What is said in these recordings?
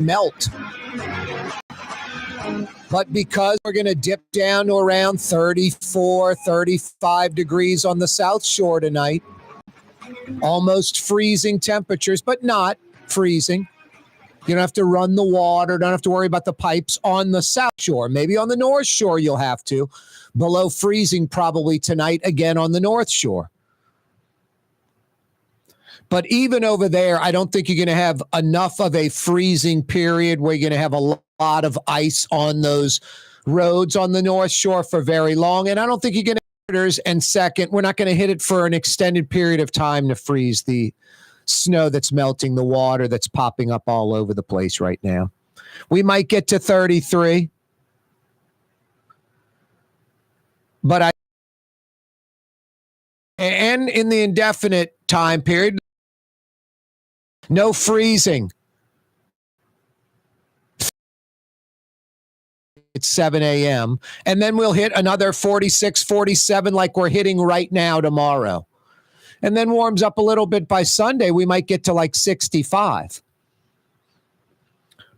melt. But because we're going to dip down to around 34, 35 degrees on the South Shore tonight, almost freezing temperatures, but not freezing. You don't have to run the water, don't have to worry about the pipes on the South Shore. Maybe on the North Shore you'll have to. Below freezing probably tonight again on the North Shore. But even over there, I don't think you're going to have enough of a freezing period where you're going to have a lot of ice on those roads on the North Shore for very long. And I don't think you're going to. And second, we're not going to hit it for an extended period of time to freeze the snow that's melting the water that's popping up all over the place right now. We might get to 33. But and in the indefinite time period, no freezing. It's 7 a.m. And then we'll hit another 46, 47 like we're hitting right now tomorrow. And then warms up a little bit by Sunday. We might get to like 65.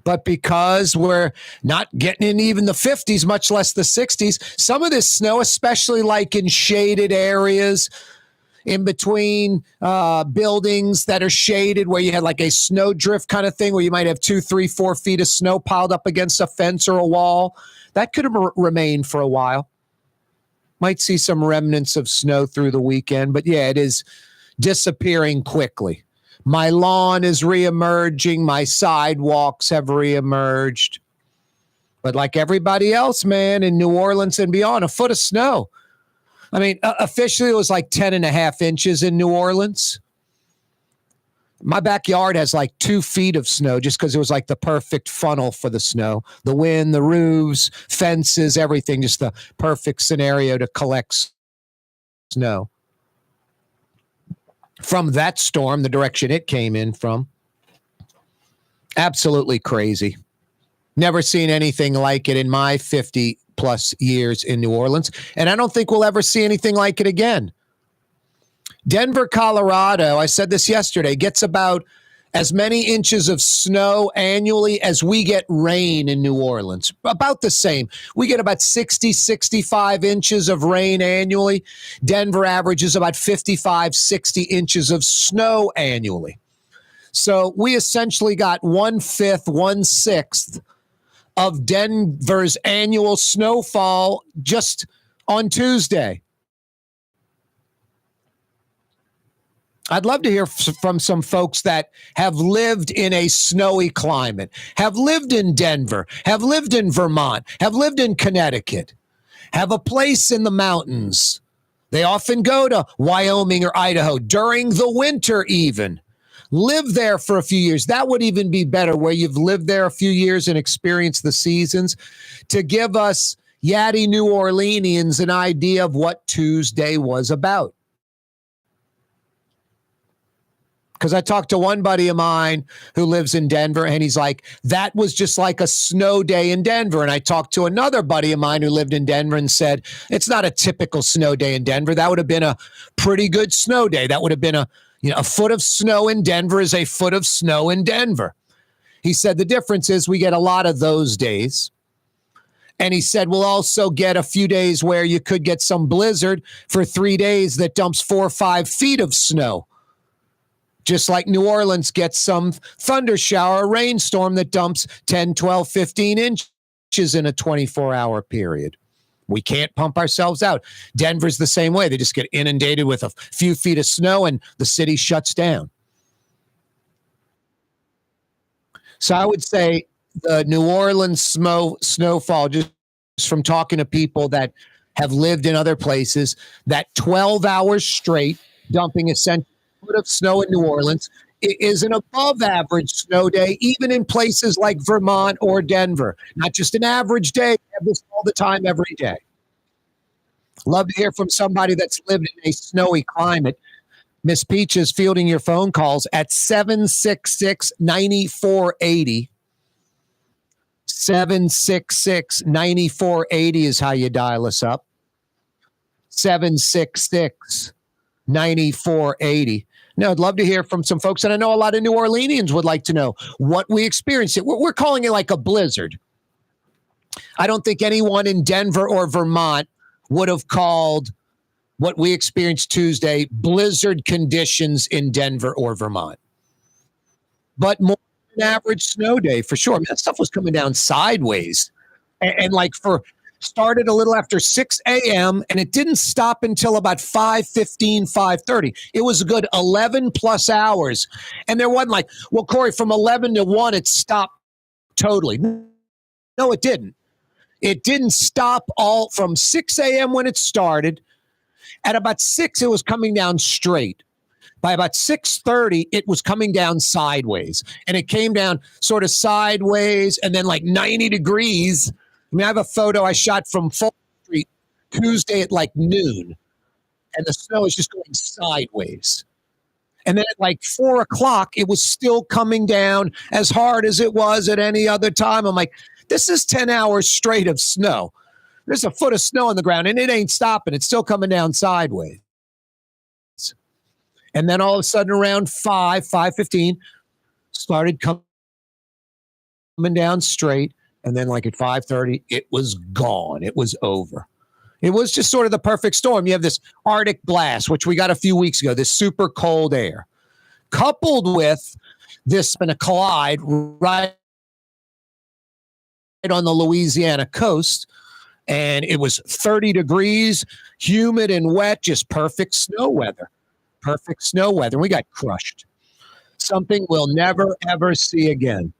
But because we're not getting in even the 50s, much less the 60s, some of this snow, especially like in shaded areas, in between buildings that are shaded where you had like a snow drift kind of thing where you might have 2, 3, 4 feet of snow piled up against a fence or a wall. That could remain for a while. Might see some remnants of snow through the weekend, but yeah, it is disappearing quickly. My lawn is reemerging. My sidewalks have reemerged. But like everybody else, man, in New Orleans and beyond, a foot of snow. I mean, officially it was like 10 and a half inches in New Orleans. My backyard has like 2 feet of snow just because it was like the perfect funnel for the snow. The wind, the roofs, fences, everything, just the perfect scenario to collect snow. From that storm, the direction it came in from. Absolutely crazy. Never seen anything like it in my 50 plus years in New Orleans. And I don't think we'll ever see anything like it again. Denver, Colorado, I said this yesterday, gets about as many inches of snow annually as we get rain in New Orleans. About the same. We get about 60, 65 inches of rain annually. Denver averages about 55, 60 inches of snow annually. So we essentially got 1/5, 1/6 of Denver's annual snowfall just on Tuesday. I'd love to hear from some folks that have lived in a snowy climate, have lived in Denver, have lived in Vermont, have lived in Connecticut, have a place in the mountains. They often go to Wyoming or Idaho during the winter even. Live there for a few years. That would even be better, where you've lived there a few years and experienced the seasons, to give us Yaddy New Orleanians an idea of what Tuesday was about. Because I talked to one buddy of mine who lives in Denver, and he's like, that was just like a snow day in Denver. And I talked to another buddy of mine who lived in Denver and said, it's not a typical snow day in Denver. That would have been a pretty good snow day. That would have been a foot of snow in Denver is a foot of snow in Denver. He said the difference is we get a lot of those days. And he said we'll also get a few days where you could get some blizzard for 3 days that dumps 4 or 5 feet of snow. Just like New Orleans gets some thunder shower, rainstorm that dumps 10, 12, 15 inches in a 24-hour period. We can't pump ourselves out. Denver's the same way. They just get inundated with a few feet of snow and the city shuts down. So I would say the New Orleans snowfall, just from talking to people that have lived in other places, that 12 hours straight dumping essentially a foot of snow in New Orleans is an above average snow day, even in places like Vermont or Denver. Not just an average day. We have this all the time, every day. Love to hear from somebody that's lived in a snowy climate. Miss Peach is fielding your phone calls at 766-9480. 766-9480 is how you dial us up. 766-9480. No, I'd love to hear from some folks. And I know a lot of New Orleanians would like to know what we experienced. We're calling it like a blizzard. I don't think anyone in Denver or Vermont would have called what we experienced Tuesday blizzard conditions in Denver or Vermont. But more than an average snow day for sure. I mean, that stuff was coming down sideways. And like started a little after 6 a.m. and it didn't stop until about 5:15, 5:30. It was a good 11 plus hours. And there wasn't like, well, Corey, from 11 to 1, it stopped totally. No, it didn't. It didn't stop all from 6 a.m. when it started. At about 6, it was coming down straight. By about 6:30, it was coming down sideways. And it came down sort of sideways and then like 90 degrees. I mean, I have a photo I shot from Fulton Street Tuesday at like noon. And the snow is just going sideways. And then at like 4 o'clock, it was still coming down as hard as it was at any other time. I'm like, this is 10 hours straight of snow. There's a foot of snow on the ground, and it ain't stopping. It's still coming down sideways. And then all of a sudden around 5:15, started coming down straight. And then like at 5:30, it was gone. It was over. It was just sort of the perfect storm. You have this Arctic blast, which we got a few weeks ago, this super cold air, coupled with this been a collide right on the Louisiana coast. And it was 30 degrees, humid and wet, just perfect snow weather. Perfect snow weather. We got crushed. Something we'll never, ever see again.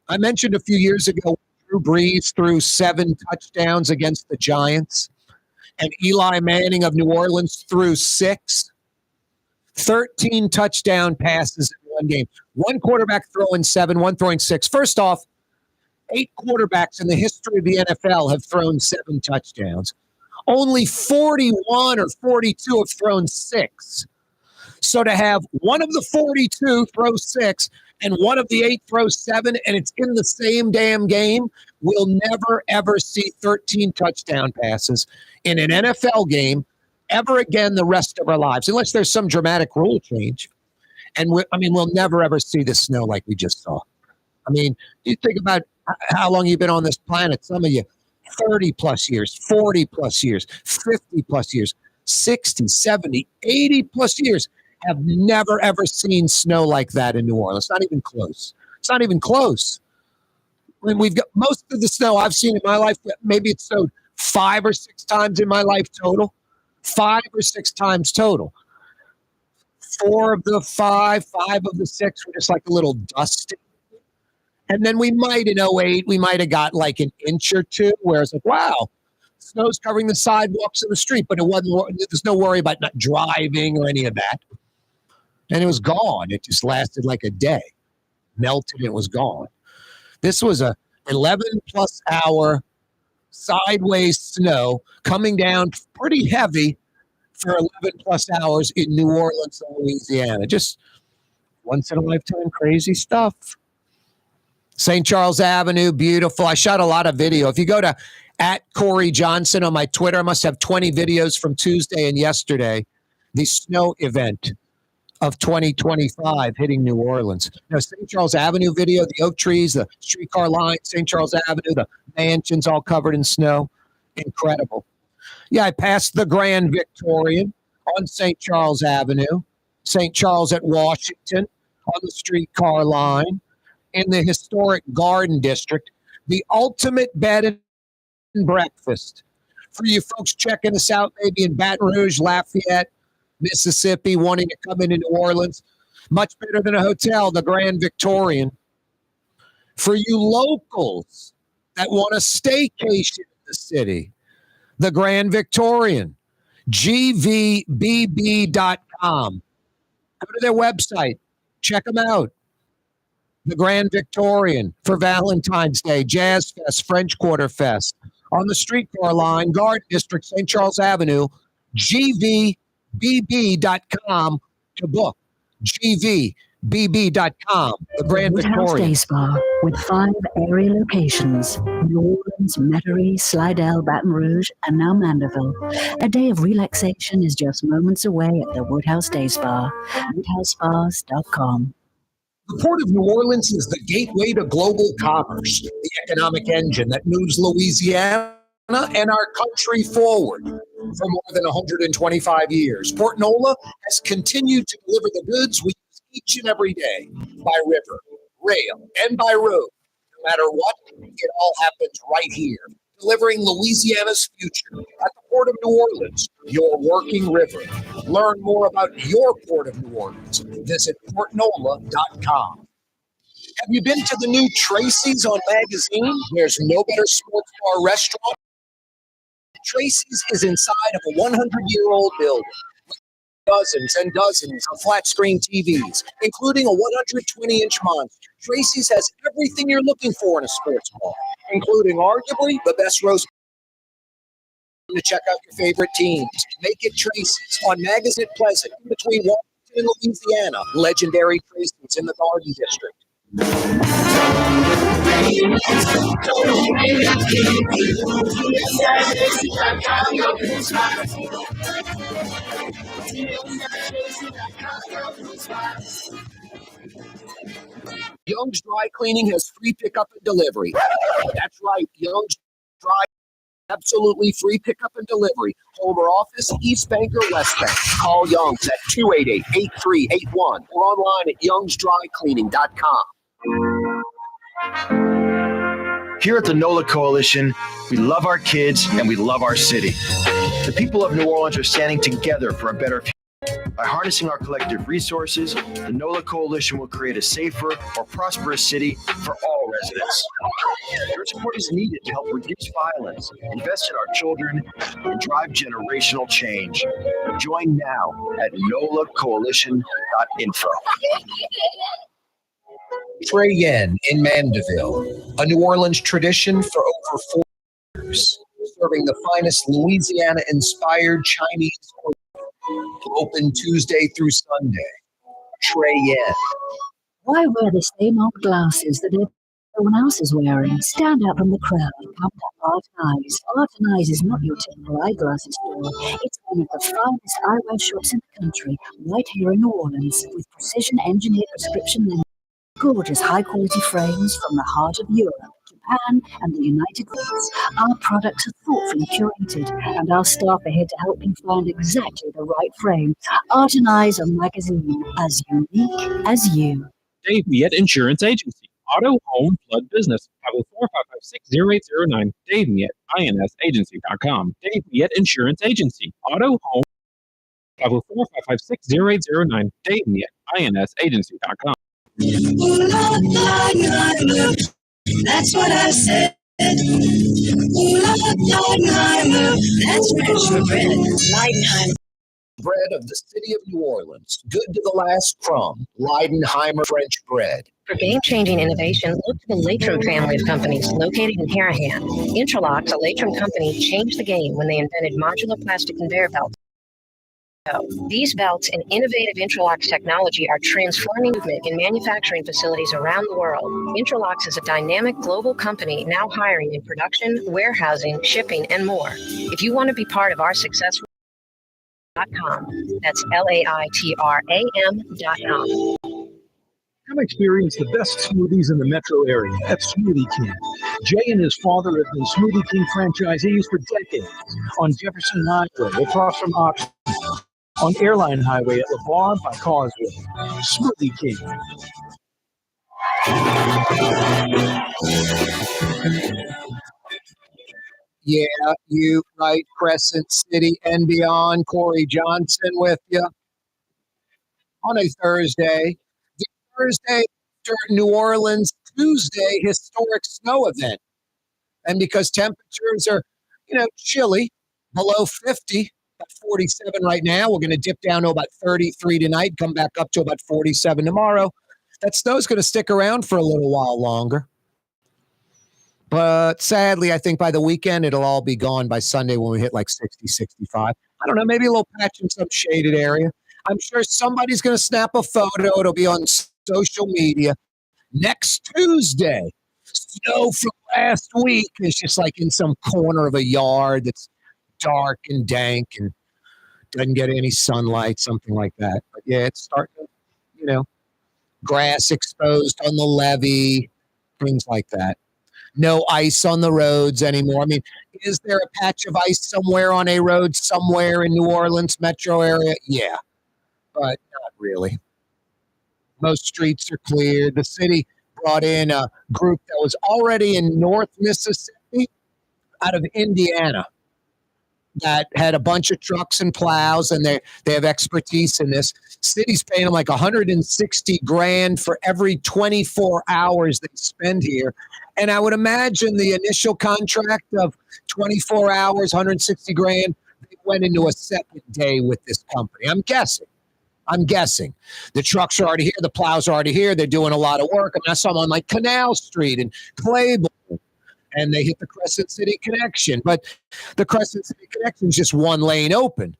I mentioned a few years ago, Drew Brees threw 7 touchdowns against the Giants, and Eli Manning of New Orleans threw 6. 13 touchdown passes in one game. One quarterback throwing 7, one throwing 6. First off, 8 quarterbacks in the history of the NFL have thrown 7 touchdowns. Only 41 or 42 have thrown 6. So to have one of the 42 throw 6 and one of the 8 throw 7, and it's in the same damn game, we'll never, ever see 13 touchdown passes in an NFL game ever again the rest of our lives, unless there's some dramatic rule change. And we'll never, ever see the snow like we just saw. I mean, you think about how long you've been on this planet. Some of you, 30 plus years, 40 plus years, 50 plus years, 60, 70, 80 plus years have never, ever seen snow like that in New Orleans. Not even close. It's not even close. When we've got most of the snow I've seen in my life, maybe it's snowed 5 or 6 times in my life total. 5 or 6 times total. 4 of the 5 of the 6 were just like a little dusty. And then we might, in 08, we might have got like an inch or 2 where it's like, wow, snow's covering the sidewalks of the street, but there's no worry about not driving or any of that. And it was gone. It just lasted like a day. Melted and it was gone. This was a 11-plus hour sideways snow coming down pretty heavy for 11-plus hours in New Orleans and Louisiana. Just once-in-a-lifetime crazy stuff. St. Charles Avenue, beautiful. I shot a lot of video. If you go to @CoreyJohnson on my Twitter, I must have 20 videos from Tuesday and yesterday, the snow event of 2025 hitting New Orleans. St. Charles Avenue video, the oak trees, the streetcar line, St. Charles Avenue, the mansions all covered in snow. Incredible. Yeah, I passed the Grand Victorian on St. Charles Avenue, St. Charles at Washington on the streetcar line, in the historic Garden District, the ultimate bed and breakfast. For you folks checking us out, maybe in Baton Rouge, Lafayette, Mississippi, wanting to come into New Orleans, much better than a hotel, the Grand Victorian. For you locals that want a staycation in the city, the Grand Victorian, gvbb.com. Go to their website. Check them out. The Grand Victorian for Valentine's Day, Jazz Fest, French Quarter Fest. On the streetcar line, Garden District, St. Charles Avenue, gvbb.com to book. gvbb.com BB.com, the Grand Woodhouse Day Victorian. Spa with 5 area locations: New Orleans, Metairie, Slidell, Baton Rouge, and now Mandeville. A day of relaxation is just moments away at the Woodhouse Day Spa. WoodhouseSpas.com. The Port of New Orleans is the gateway to global commerce, the economic engine that moves Louisiana and our country forward. For more than 125 years, Port NOLA has continued to deliver the goods we use each and every day by river, rail, and by road. No matter what, it all happens right here, delivering Louisiana's future at the Port of New Orleans, your working river. Learn more about your Port of New Orleans. Visit portnola.com. Have you been to the new Tracy's on Magazine? There's no better sports bar restaurant. Tracy's is inside of a 100-year-old building with dozens and dozens of flat-screen TVs, including a 120-inch monster. Tracy's has everything you're looking for in a sports bar, including arguably the best roast to check out your favorite teams. Make it Tracy's on Magazine Pleasant, between Washington and Louisiana. Legendary Tracy's in the Garden District. Young's Dry Cleaning has free pickup and delivery. That's right, Young's Dry, absolutely free pickup and delivery. Home or office, East Bank or West Bank. Call Young's at 288-8381 or online at youngsdrycleaning.com. Here at the NOLA Coalition, we love our kids and we love our city. The people of New Orleans are standing together for a better future. By harnessing our collective resources, the NOLA Coalition will create a safer, more prosperous city for all residents. Your support is needed to help reduce violence, invest in our children, and drive generational change. Join now at nolacoalition.info. Trey Yen in Mandeville, a New Orleans tradition for over 4 years, serving the finest Louisiana-inspired Chinese cuisine. Open Tuesday through Sunday. Trey Yen. Why wear the same old glasses that everyone else is wearing? Stand out from the crowd and come to Art & Eyes. Art & Eyes is not your typical eyeglasses store. It's one of the finest eyewear shops in the country, right here in New Orleans, with precision-engineered prescription lenses. Gorgeous high-quality frames from the heart of Europe, Japan, and the United States. Our products are thoughtfully curated, and our staff are here to help you find exactly the right frame. Art & Eyes on Magazine, as unique as you. Dave Miette Insurance Agency. Auto, home, flood, business. 504-556-0809. Dave Miette, INSagency.com. Dave Miette Insurance Agency. Auto, home. 504-556-0809. Dave Miette, INSagency.com. That's what I said. That's French for bread. Leidenheimer. Bread of the city of New Orleans. Good to the last crumb. Leidenheimer French bread. For game-changing innovation, look to the Latrim family of companies located in Harahan. Interlocks, a Latrim company, changed the game when they invented modular plastic conveyor belts. These belts and innovative Interlocks technology are transforming movement in manufacturing facilities around the world. Interlocks is a dynamic global company now hiring in production, warehousing, shipping, and more. If you want to be part of our success, .com. That's LAITRAM.com. Come experience the best smoothies in the metro area at Smoothie King. Jay and his father have been Smoothie King franchisees for decades on Jefferson Highway across from Oxford, on Airline Highway at LeVar by Causeway. Smoothie King. Yeah, you right, Crescent City and beyond. Corey Johnson with you on a Thursday. The Thursday after New Orleans Tuesday historic snow event. And because temperatures are, chilly, below 50, about 47 right now, we're going to dip down to about 33 tonight, come back up to about 47 tomorrow. That snow's going to stick around for a little while longer. But sadly, I think by the weekend, it'll all be gone by Sunday when we hit like 60, 65. I don't know, maybe a little patch in some shaded area. I'm sure somebody's going to snap a photo. It'll be on social media. Next Tuesday, snow from last week is just like in some corner of a yard that's dark and dank and doesn't get any sunlight, something like that. But yeah, it's starting to, grass exposed on the levee, things like that. No ice on the roads anymore. I mean, is there a patch of ice somewhere on a road somewhere in New Orleans metro area? Yeah, but not really. Most streets are cleared. The city brought in a group that was already in North Mississippi out of Indiana that had a bunch of trucks and plows, and they have expertise in this. City's paying them like 160 grand for every 24 hours they spend here. And I would imagine the initial contract of 24 hours, 160 grand, they went into a second day with this company. I'm guessing. The trucks are already here. The plows are already here. They're doing a lot of work. I mean, I saw them on like Canal Street and Claiborne, and they hit the Crescent City connection. But the Crescent City connection is just one lane open.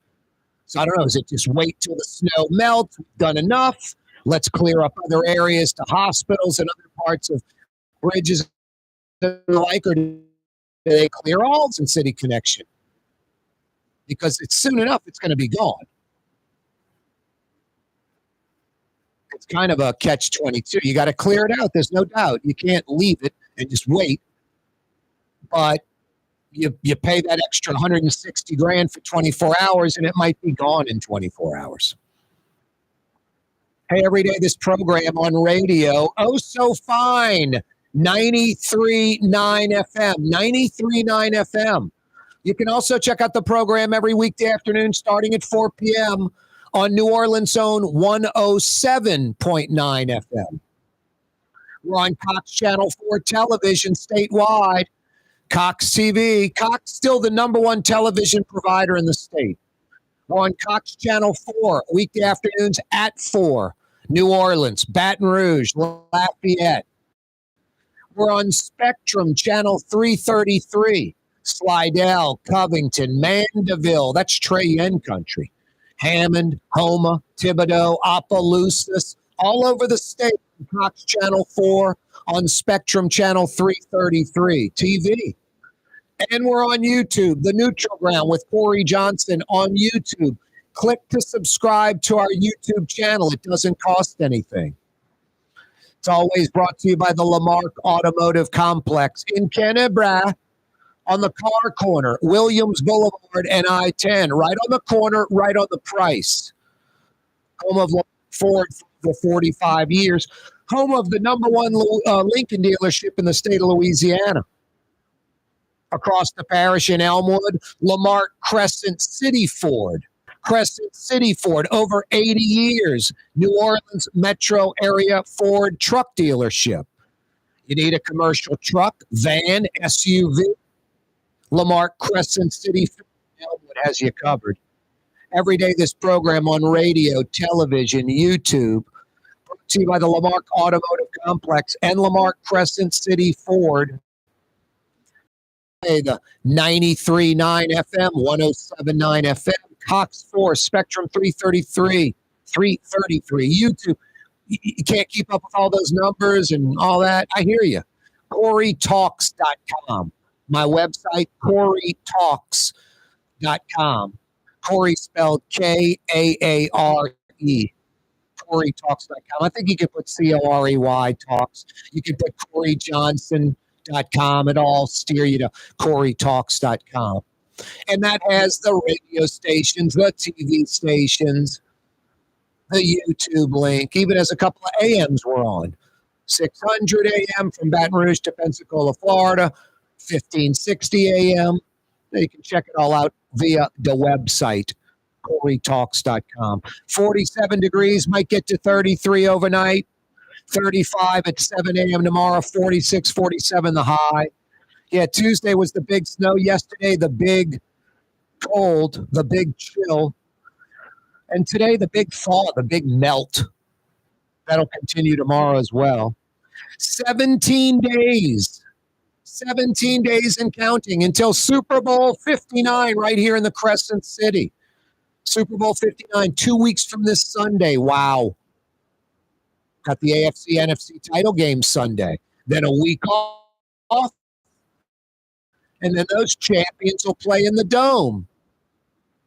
So I don't know. Is it just wait till the snow melts? We've done enough. Let's clear up other areas to hospitals and other parts of bridges and the like, or do they clear all in City connection? Because it's soon enough, it's going to be gone. It's kind of a catch-22. You got to clear it out. There's no doubt. You can't leave it and just wait. But you pay that extra 160 grand for 24 hours, and it might be gone in 24 hours. Hey, every day this program on radio, oh so fine, 93.9 FM, 93.9 FM. You can also check out the program every weekday afternoon starting at 4 p.m. on New Orleans' own 107.9 FM. We're on Cox Channel 4 television statewide. Cox TV. Cox still the number one television provider in the state. We're on Cox Channel 4 weekday afternoons at 4. New Orleans, Baton Rouge, Lafayette. We're on Spectrum Channel 333. Slidell, Covington, Mandeville. That's Cheyenne country. Hammond, Houma, Thibodaux, Opelousas, all over the state. Cox Channel 4 on Spectrum Channel 333 TV. And we're on YouTube, The Neutral Ground with Corey Johnson on YouTube. Click to subscribe to our YouTube channel. It doesn't cost anything. It's always brought to you by the Lamarck Automotive Complex in Kennebra on the car corner, Williams Boulevard and I-10, right on the corner, right on the price. Home of Ford for 45 years. Home of the number one Lincoln dealership in the state of Louisiana. Across the parish in Elmwood, Lamarck Crescent City Ford. Crescent City Ford, over 80 years. New Orleans metro area Ford truck dealership. You need a commercial truck, van, SUV. Lamarck Crescent City Ford Elmwood has you covered. Every day this program on radio, television, YouTube, brought to you by the Lamarck Automotive Complex and Lamarck Crescent City Ford. The 93.9 FM, 107.9 FM, Cox 4, Spectrum 333, YouTube. You can't keep up with all those numbers and all that. I hear you. CoreyTalks.com. My website, CoreyTalks.com. Corey spelled Kaare. CoreyTalks.com. I think you could put Corey Talks. You can put CoreyJohnson.com. It all steer you to CoreyTalks.com. And that has the radio stations, the TV stations, the YouTube link, even as a couple of AMs we're on. 600 AM from Baton Rouge to Pensacola, Florida, 1560 AM. You can check it all out via the website, CoreyTalks.com. 47 degrees, might get to 33 overnight. 35 at 7 a.m. tomorrow, 46, 47 the high. Yeah, Tuesday was the big snow. Yesterday, the big cold, the big chill. And today, the big thaw, the big melt. That'll continue tomorrow as well. 17 days. 17 days and counting until Super Bowl 59 right here in the Crescent City. Super Bowl 59, 2 weeks from this Sunday. Wow. Got the AFC NFC title game Sunday. Then a week off. And then those champions will play in the Dome.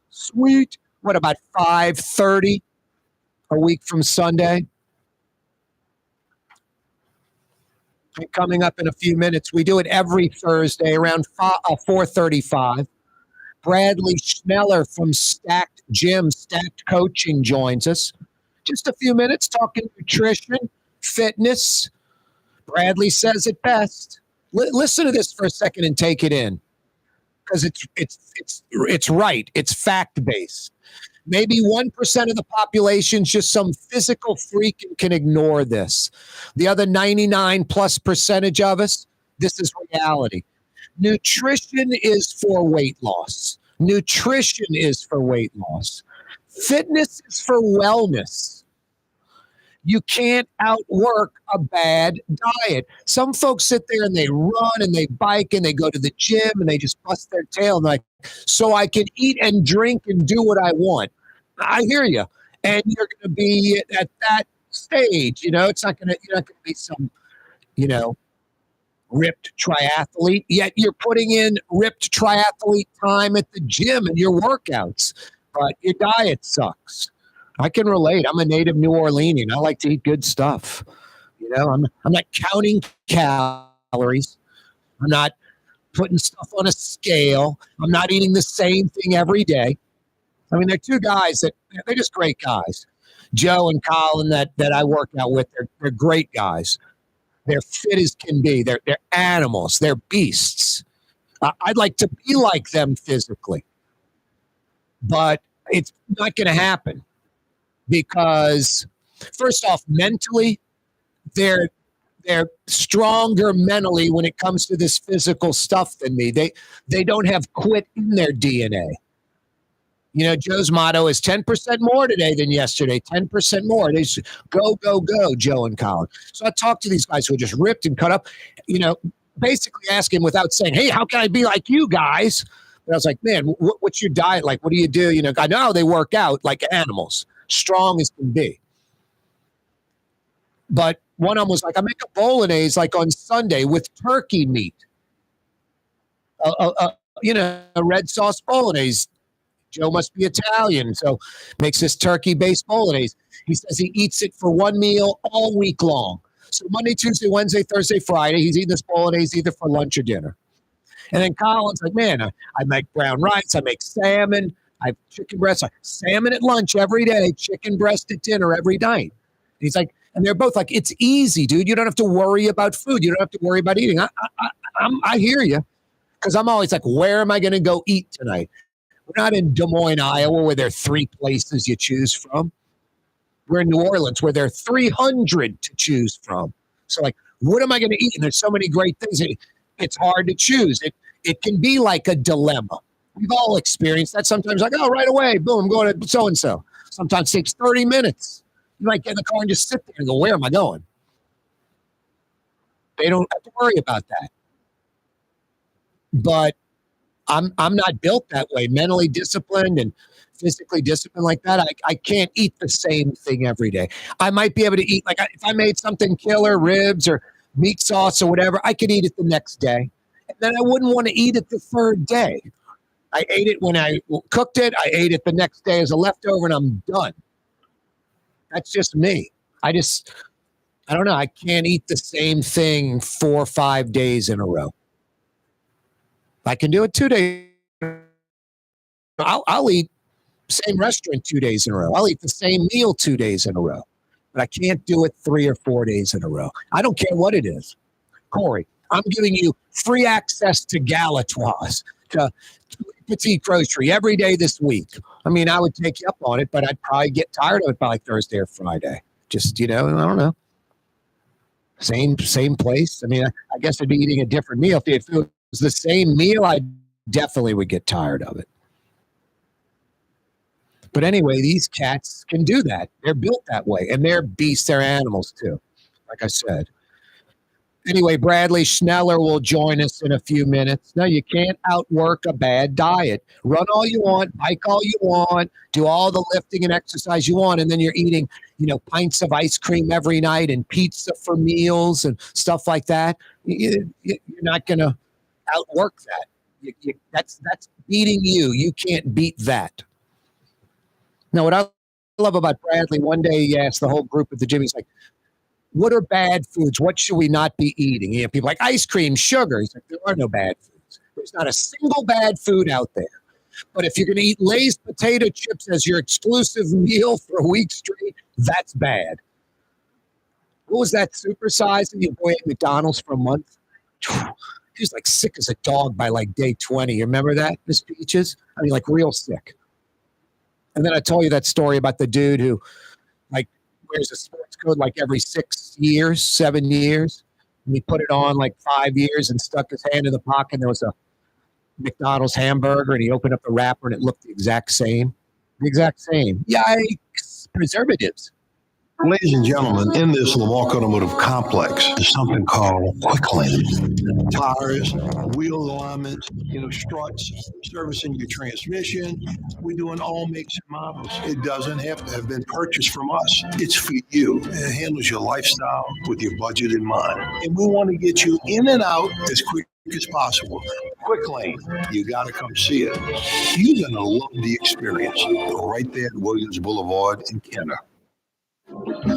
Sweet. What about 5:30 a week from Sunday? And coming up in a few minutes, we do it every Thursday around 4:35. Bradley Schneller from Stacked Gym, Stacked Coaching joins us. Just a few minutes talking nutrition, fitness. Bradley says it best. Listen to this for a second and take it in, because it's right. It's fact-based. Maybe 1% of the population, just some physical freak, and can ignore this. The other 99 plus percentage of us, this is reality. Nutrition is for weight loss. Nutrition is for weight loss. Fitness is for wellness. You can't outwork a bad diet. Some folks sit there and they run and they bike and they go to the gym and they just bust their tail and like, so I can eat and drink and do what I want. I hear you. And you're going to be at that stage, you're not going to be some, ripped triathlete, yet you're putting in ripped triathlete time at the gym and your workouts, but your diet sucks. I can relate. I'm a native New Orleanian. I like to eat good stuff. I'm not counting calories. I'm not putting stuff on a scale. I'm not eating the same thing every day. I mean, they're two guys they're just great guys. Joe and Colin that I work out with, they're great guys. They're fit as can be. They're animals. They're beasts. I'd like to be like them physically, but it's not going to happen because, first off, mentally, they're stronger mentally when it comes to this physical stuff than me. They don't have quit in their DNA. Joe's motto is 10% more today than yesterday, 10% more. They just go, go, go, Joe and Colin. So I talked to these guys who are just ripped and cut up, basically asking without saying, hey, how can I be like you guys? And I was like, man, what's your diet like? What do you do? I know they work out like animals, strong as can be. But one of them was like, I make a bolognese like on Sunday with turkey meat, a red sauce bolognese. Joe must be Italian, so makes this turkey-based bolognese. He says he eats it for one meal all week long. So Monday, Tuesday, Wednesday, Thursday, Friday, he's eating this bolognese either for lunch or dinner. And then Colin's like, man, I make brown rice, I make salmon, I have chicken breast, salmon at lunch every day, chicken breast at dinner every night. And he's like, and they're both like, it's easy, dude. You don't have to worry about food. You don't have to worry about eating. I hear you, because I'm always like, where am I going to go eat tonight? We're not in Des Moines, Iowa, where there are 3 places you choose from. We're in New Orleans, where there are 300 to choose from. So, like, what am I going to eat? And there's so many great things. It's hard to choose. It can be like a dilemma. We've all experienced that. Sometimes, like, oh, right away, boom, I'm going to so-and-so. Sometimes it takes 30 minutes. You might get in the car and just sit there and go, where am I going? They don't have to worry about that. But I'm not built that way, mentally disciplined and physically disciplined like that. I can't eat the same thing every day. I might be able to eat, like if I made something killer, ribs or meat sauce or whatever, I could eat it the next day. And then I wouldn't want to eat it the third day. I ate it when I cooked it. I ate it the next day as a leftover and I'm done. That's just me. I don't know. I can't eat the same thing 4 or 5 days in a row. I can do it 2 days. I'll eat same restaurant 2 days in a row. I'll eat the same meal 2 days in a row. But I can't do it 3 or 4 days in a row. I don't care what it is. Corey, I'm giving you free access to Galatoire's, to Petit Grocery every day this week. I mean, I would take you up on it, but I'd probably get tired of it by like Thursday or Friday. Just, I don't know. Same place. I mean, I guess I'd be eating a different meal. If it was the same meal, I definitely would get tired of it. But anyway, these cats can do that. They're built that way, and they're beasts. They're animals too, like I said. Anyway, Bradley Schneller will join us in a few minutes. No, you can't outwork a bad diet. Run all you want, bike all you want, do all the lifting and exercise you want, and then you're eating, pints of ice cream every night and pizza for meals and stuff like that. You're not going to outwork that. That's beating you. You can't beat that. Now, what I love about Bradley, one day he asked the whole group at the gym, he's like, what are bad foods? What should we not be eating? People like ice cream, sugar. He's like, there are no bad foods. There's not a single bad food out there. But if you're going to eat Lay's potato chips as your exclusive meal for a week straight, that's bad. What was that supersizing your boy at McDonald's for a month? He was like sick as a dog by like day 20. You remember that, Miss Peaches? I mean, like real sick. And then I told you that story about the dude who like wears a sports coat like every 6 years, 7 years. And he put it on like 5 years and stuck his hand in the pocket. And there was a McDonald's hamburger and he opened up the wrapper and it looked the exact same. The exact same. Yikes. Preservatives. Ladies and gentlemen, in this Lamarck Automotive Complex is something called Quick Lane. Tires, wheel alignments, struts, servicing your transmission. We're doing all makes and models. It doesn't have to have been purchased from us. It's for you. It handles your lifestyle with your budget in mind. And we want to get you in and out as quick as possible. Quick Lane, you got to come see it. You're going to love the experience. Right there at Williams Boulevard in Kenner.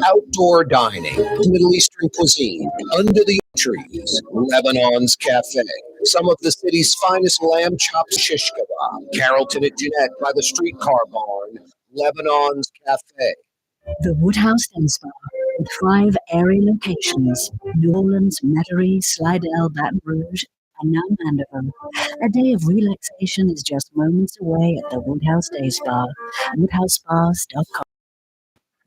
Outdoor dining, Middle Eastern cuisine, under the trees, Lebanon's Cafe, some of the city's finest lamb chops, shish kebab, Carrollton at Jeanette by the streetcar barn, Lebanon's Cafe. The Woodhouse Day Spa, with 5 area locations, New Orleans, Metairie, Slidell, Baton Rouge, and now Mandeville. A day of relaxation is just moments away at the Woodhouse Day Spa, woodhousespas.com.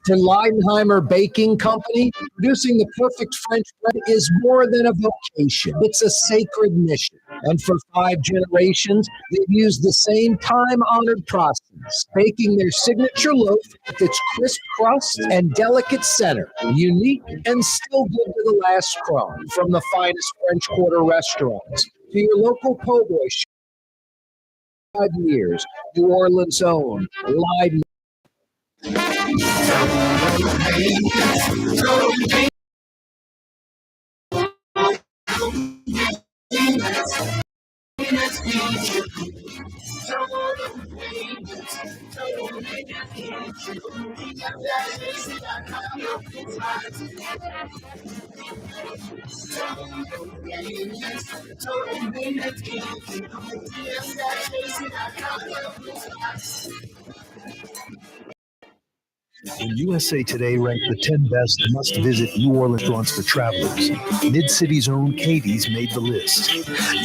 To Leidenheimer Baking Company, producing the perfect French bread is more than a vocation. It's a sacred mission. And for 5 generations, they've used the same time-honored process, baking their signature loaf with its crisp crust and delicate center, unique and still good to the last crumb. From the finest French Quarter restaurants to your local po' boy shop. 5 years, New Orleans' own Leiden. When USA Today ranked the 10 best must-visit New Orleans restaurants for travelers, Mid-City's own Katie's made the list.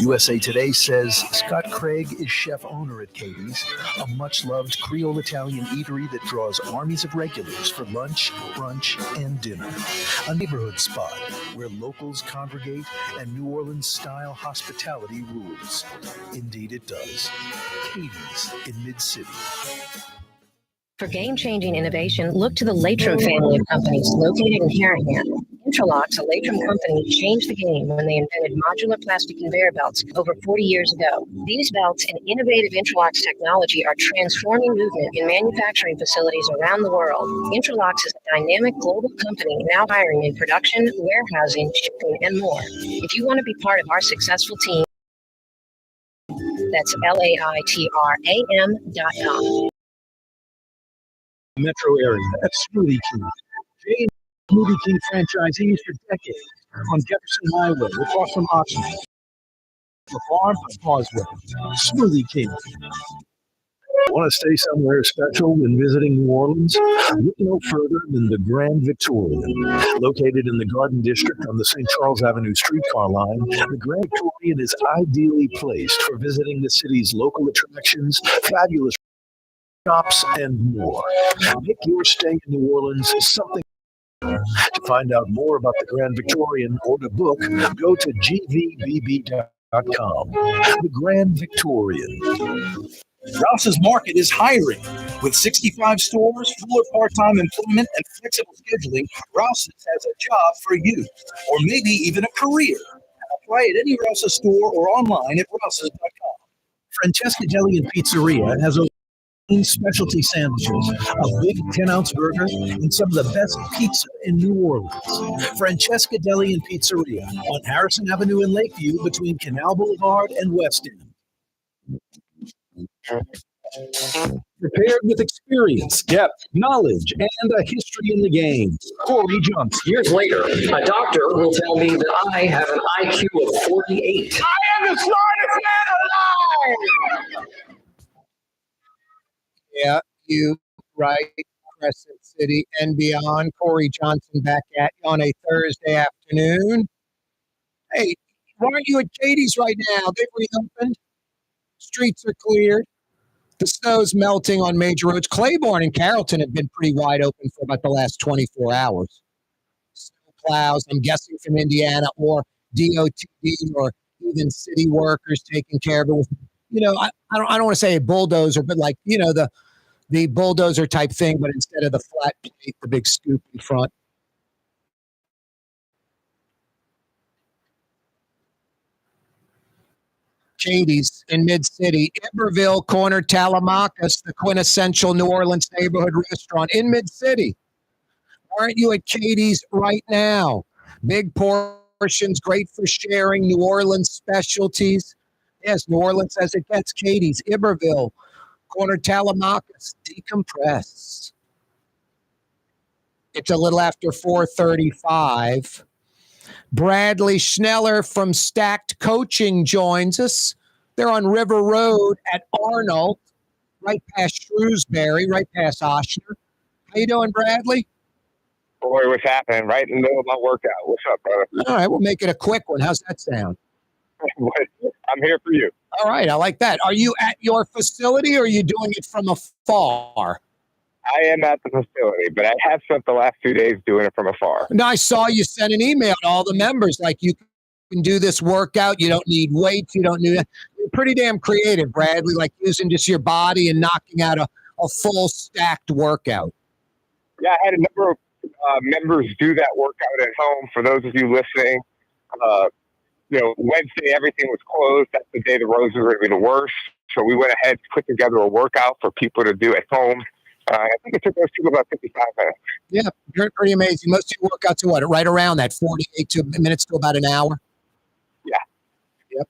USA Today says Scott Craig is chef-owner at Katie's, a much-loved Creole Italian eatery that draws armies of regulars for lunch, brunch, and dinner. A neighborhood spot where locals congregate and New Orleans-style hospitality rules. Indeed it does. Katie's in Mid-City. For game-changing innovation, look to the Latrim family of companies located in Harahan. Interlocks, a Latrim company, changed the game when they invented modular plastic conveyor belts over 40 years ago. These belts and innovative Interlocks technology are transforming movement in manufacturing facilities around the world. Interlocks is a dynamic global company now hiring in production, warehousing, shipping, and more. If you want to be part of our successful team, that's LAITRAM.com. Metro area. That's Smoothie King. Jay and Smoothie King franchisees for decades on Jefferson Highway across from Oxford. The farm to Causeway. Smoothie King. Want to stay somewhere special when visiting New Orleans? Look no further than the Grand Victorian. Located in the Garden District on the St. Charles Avenue streetcar line, the Grand Victorian is ideally placed for visiting the city's local attractions, fabulous shops, and more. Make your stay in New Orleans something. To find out more about the Grand Victorian or to book, go to gvbb.com. The Grand Victorian. Rouse's Market is hiring. With 65 stores, full of part-time employment, and flexible scheduling, Rouse's has a job for you, or maybe even a career. Apply at any Rouse's store or online at rouses.com. Francesca Deli and Pizzeria has over specialty sandwiches, a big 10-ounce burger, and some of the best pizza in New Orleans. Francesca Deli and Pizzeria on Harrison Avenue in Lakeview between Canal Boulevard and West End. Prepared with experience, depth, knowledge, and a history in the game. Corey Johnson. Years later, a doctor will tell me that I have an IQ of 48. I am the smartest man alive! Yeah, you right, Crescent City and beyond. Corey Johnson back at you on a Thursday afternoon. Hey, why aren't you at Katie's right now? They've reopened. Streets are cleared. The snow's melting on major roads. Claiborne and Carrollton have been pretty wide open for about the last 24 hours. Snow plows, I'm guessing from Indiana or DOTD or even city workers taking care of it with, I don't want to say a bulldozer, but like, the bulldozer type thing, but instead of the flat plate, the big scoop in front. Katie's in Mid-City, Iberville, corner Talamacas, the quintessential New Orleans neighborhood restaurant in Mid-City. Aren't you at Katie's right now? Big portions, great for sharing, New Orleans specialties. Yes, New Orleans as it gets. Katie's, Iberville, corner Talamacas, decompress. It's a little after 4:35. Bradley Schneller from Stacked Coaching joins us. They're on River Road at Arnold, right past Shrewsbury, right past Oshner. How you doing, Bradley? Boy, what's happening? Right in the middle of my workout. What's up, brother? All right, we'll make it a quick one. How's that sound? I'm here for you. All right, I like that. Are you at your facility or are you doing it from afar? I am at the facility, but I have spent the last 2 days doing it from afar. Now, I saw you send an email to all the members, like you can do this workout. You don't need weights. You don't need. You're pretty damn creative, Bradley, like using just your body and knocking out a full stacked workout. Yeah, I had a number of members do that workout at home. For those of you listening, Wednesday, everything was closed. That's the day the roads were going to be the worst. So we went ahead and put together a workout for people to do at home. I think it took those people about 55 minutes. Yeah, pretty amazing. Most of your workouts are what? Right around that 48 minutes to about an hour? Yeah. Yep.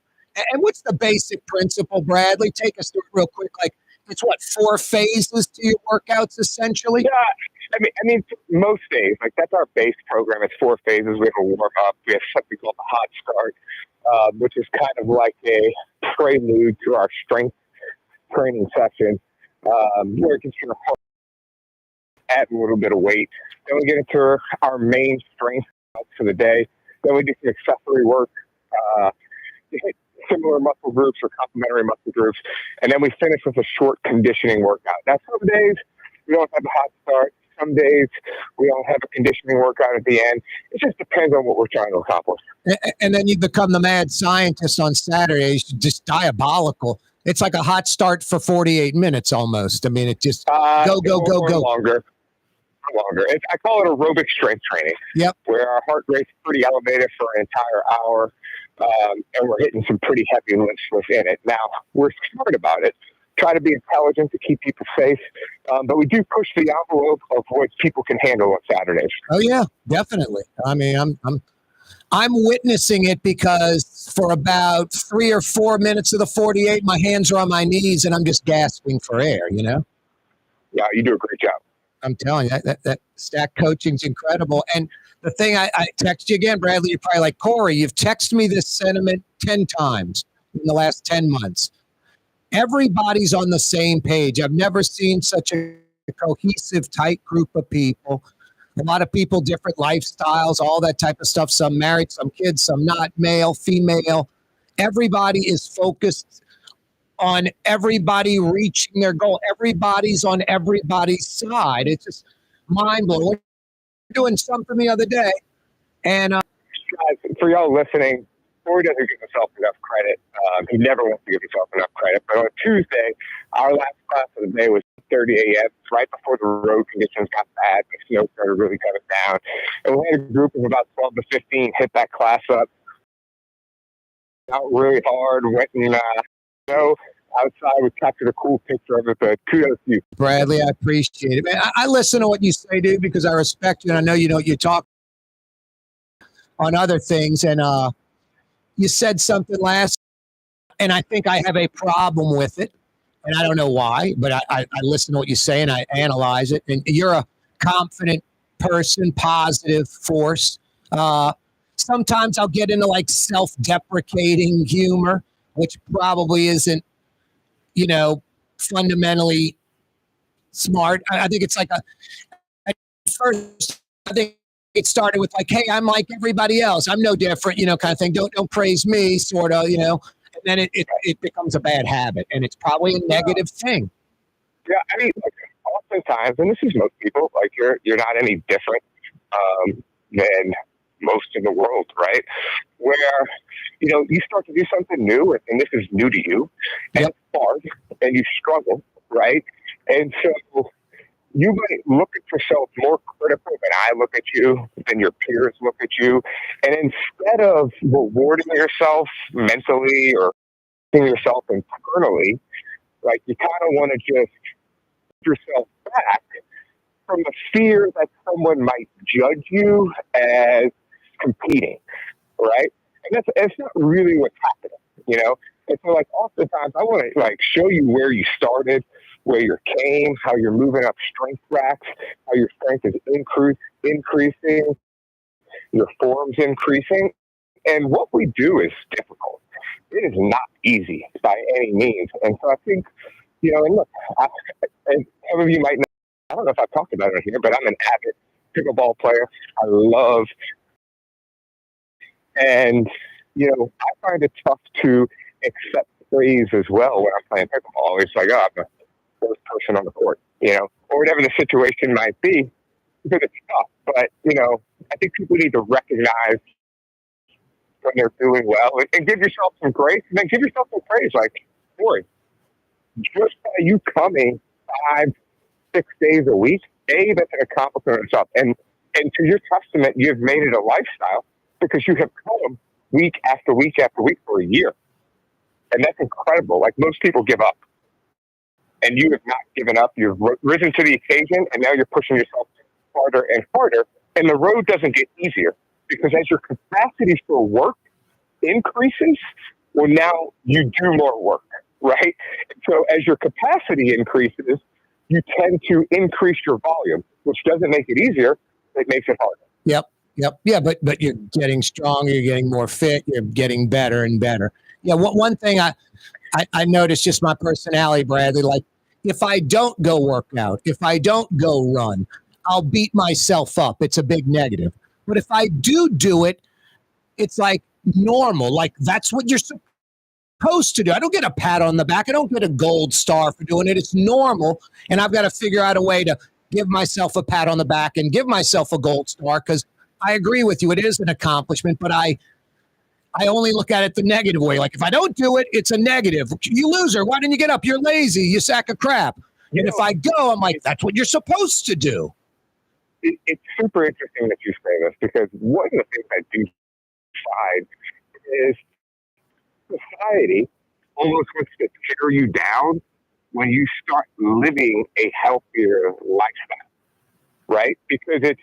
And what's the basic principle, Bradley? Take us through it real quick. Like, it's what, 4 phases to your workouts, essentially? Yeah. I mean, most days, like that's our base program. It's 4 phases. We have a warm up. We have something called the hot start, which is kind of like a prelude to our strength training session, where it gets your heart add a little bit of weight. Then we get into our main strength for the day. Then we do some accessory work to hit similar muscle groups or complementary muscle groups. And then we finish with a short conditioning workout. Now, some days we don't have a hot start. Some days we don't have a conditioning workout at the end. It just depends on what we're trying to accomplish. And then you become the mad scientist on Saturdays, just diabolical. It's like a hot start for 48 minutes almost. I mean, it just go. Longer. I call it aerobic strength training. Yep. Where our heart rate's pretty elevated for an entire hour, and we're hitting some pretty heavy lifts within it. Now, we're smart about it. Try to be intelligent to keep people safe, but we do push the envelope of what people can handle on Saturdays. Oh yeah, definitely. I mean, I'm witnessing it because for about 3 or 4 minutes of the 48, my hands are on my knees and I'm just gasping for air. Yeah, you do a great job. I'm telling you, that stack coaching's incredible. And the thing I text you again, Bradley, you're probably like, Corey, you've texted me this sentiment 10 times in the last 10 months. Everybody's on the same page. I've never seen such a cohesive, tight group of people. A lot of people, different lifestyles, all that type of stuff. Some married, some kids, some not, male, female. Everybody is focused on everybody reaching their goal. Everybody's on everybody's side. It's just mind-blowing. We were doing something the other day. And guys, for y'all listening, Corey doesn't give himself enough credit. He never wants to give himself enough credit. But on Tuesday, our last class of the day was 30 a.m. right before the road conditions got bad. The snow started really coming down. And we had a group of about 12 to 15 hit that class up out really hard, went in snow outside. We captured a cool picture of it, but kudos to you. Bradley, I appreciate it. Man, I listen to what you say, dude, because I respect you, and I know you know what you talk on other things. And you said something last, and I think I have a problem with it, and I don't know why, but I listen to what you say, and I analyze it. And you're a confident person, positive force. Sometimes I'll get into like self-deprecating humor, which probably isn't, fundamentally smart. I think it's like at first, I think it started with like, hey, I'm like everybody else. I'm no different, kind of thing. Don't praise me, sort of, and then it becomes a bad habit, and it's probably a negative thing. Yeah, I mean, oftentimes, and this is most people, like you're not any different than most in the world, right? Where, you start to do something new, and this is new to you, and it's hard, and you struggle, right? And so you might look at yourself more critical than I look at you, than your peers look at you. And instead of rewarding yourself mentally or yourself internally, like you kind of want to just put yourself back from the fear that someone might judge you as competing, right? And that's not really what's happening, And so, like, oftentimes I want to like show you where you started, where you came, how you're moving up strength racks, how your strength is increasing, your form's increasing. And what we do is difficult. It is not easy by any means. And so I think, and look, and some of you might know, I don't know if I've talked about it here, but I'm an avid pickleball player. I love, and, I find it tough to accept praise as well when I'm playing pickleball. It's like, I'm the first person on the court, or whatever the situation might be, because it's tough. But, I think people need to recognize when they're doing well and give yourself some grace, and then give yourself some praise. Like, Corey, just by you coming 5-6 days a week, that's an accomplishment itself. And to your testament, you've made it a lifestyle because you have come week after week after week for a year. And that's incredible. Like, most people give up. And you have not given up. You've risen to the occasion, and now you're pushing yourself harder and harder. And the road doesn't get easier because as your capacity for work increases, well, now you do more work, right? So as your capacity increases, you tend to increase your volume, which doesn't make it easier. It makes it harder. Yep. Yeah, but you're getting stronger, you're getting more fit, you're getting better and better. Yeah, one thing I noticed, just my personality, Bradley, like if I don't go work out, if I don't go run, I'll beat myself up. It's a big negative. But if I do it, it's like normal. Like that's what you're supposed to do. I don't get a pat on the back. I don't get a gold star for doing it. It's normal. And I've got to figure out a way to give myself a pat on the back and give myself a gold star, because I agree with you. It is an accomplishment, but I only look at it the negative way. Like if I don't do it, it's a negative. You loser. Why didn't you get up? You're lazy. You sack of crap. And if I go, I'm like, that's what you're supposed to do. It's super interesting that you say this, because one of the things I do find is society almost wants to tear you down when you start living a healthier lifestyle, right? Because it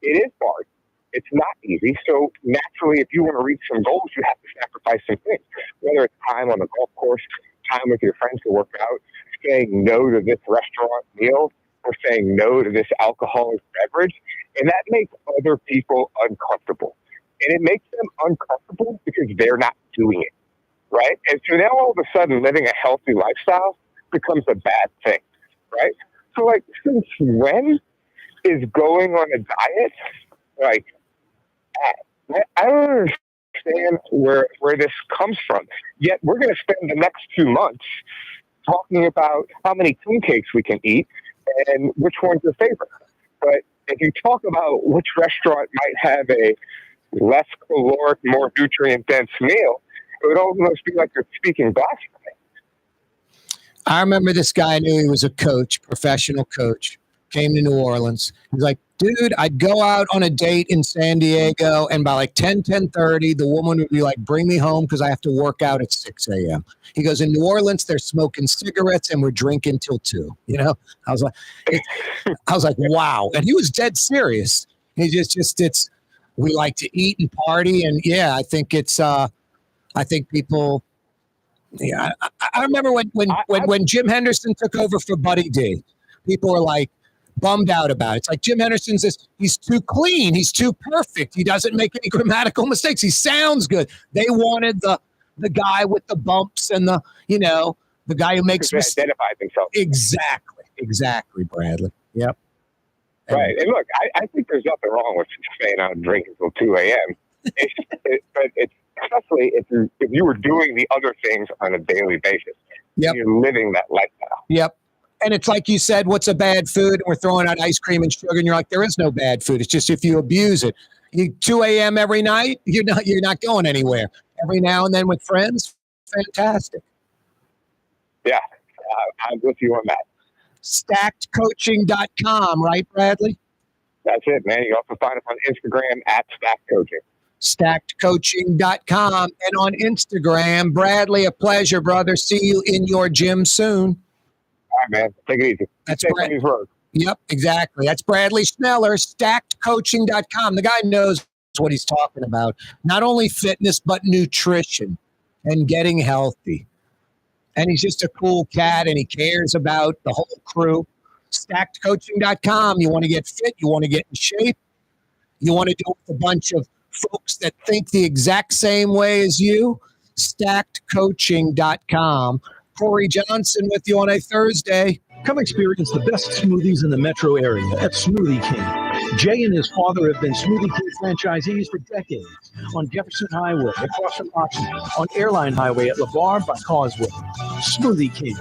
is hard. It's not easy. So naturally, if you want to reach some goals, you have to sacrifice some things, whether it's time on the golf course, time with your friends to work out, saying no to this restaurant meal, or saying no to this alcoholic beverage. And that makes other people uncomfortable. And it makes them uncomfortable because they're not doing it, right? And so now all of a sudden, living a healthy lifestyle becomes a bad thing, right? So like, since when is going on a diet like, I don't understand where this comes from. Yet we're going to spend the next 2 months talking about how many king cakes we can eat and which one's your favorite. But if you talk about which restaurant might have a less caloric, more nutrient dense meal, it would almost be like you're speaking blasphemy. I remember this guy. I knew he was a coach, professional coach, came to New Orleans. He's like, dude, I'd go out on a date in San Diego, and by like 10:30, the woman would be like, bring me home because I have to work out at 6 a.m. He goes, in New Orleans, they're smoking cigarettes and we're drinking till 2. You know, I was like, wow. And he was dead serious. He it's, we like to eat and party. And yeah, I think people, yeah, I remember when Jim Henderson took over for Buddy D, people were like bummed out about it. It's like Jim Henderson's he's too clean, he's too perfect, he doesn't make any grammatical mistakes, he sounds good. They wanted the guy with the bumps and the guy who makes mistakes. Identifies himself. Exactly, Bradley. Yep. Right. And look, I think there's nothing wrong with staying out and drinking until 2 a.m. But it's especially if you were doing the other things on a daily basis. Yep. You're living that lifestyle. Yep. And it's like you said, what's a bad food? And we're throwing out ice cream and sugar, and you're like, there is no bad food. It's just if you abuse it. 2 a.m. every night, you're not going anywhere. Every now and then with friends, fantastic. Yeah, I'm with you on that. StackedCoaching.com, right, Bradley? That's it, man. You also find us on Instagram at StackedCoaching. StackedCoaching.com and on Instagram. Bradley, a pleasure, brother. See you in your gym soon. All right, man. Take it easy. That's Brad. Yep, exactly. That's Bradley Schneller, StackedCoaching.com. The guy knows what he's talking about. Not only fitness, but nutrition and getting healthy. And he's just a cool cat, and he cares about the whole crew. StackedCoaching.com. You want to get fit. You want to get in shape. You want to do it with a bunch of folks that think the exact same way as you. StackedCoaching.com. Corey Johnson with you on a Thursday. Come experience the best smoothies in the metro area at Smoothie King. Jay and his father have been Smoothie King franchisees for decades on Jefferson Highway, across from Oxnard, on Airline Highway at LeVar by Causeway. Smoothie King.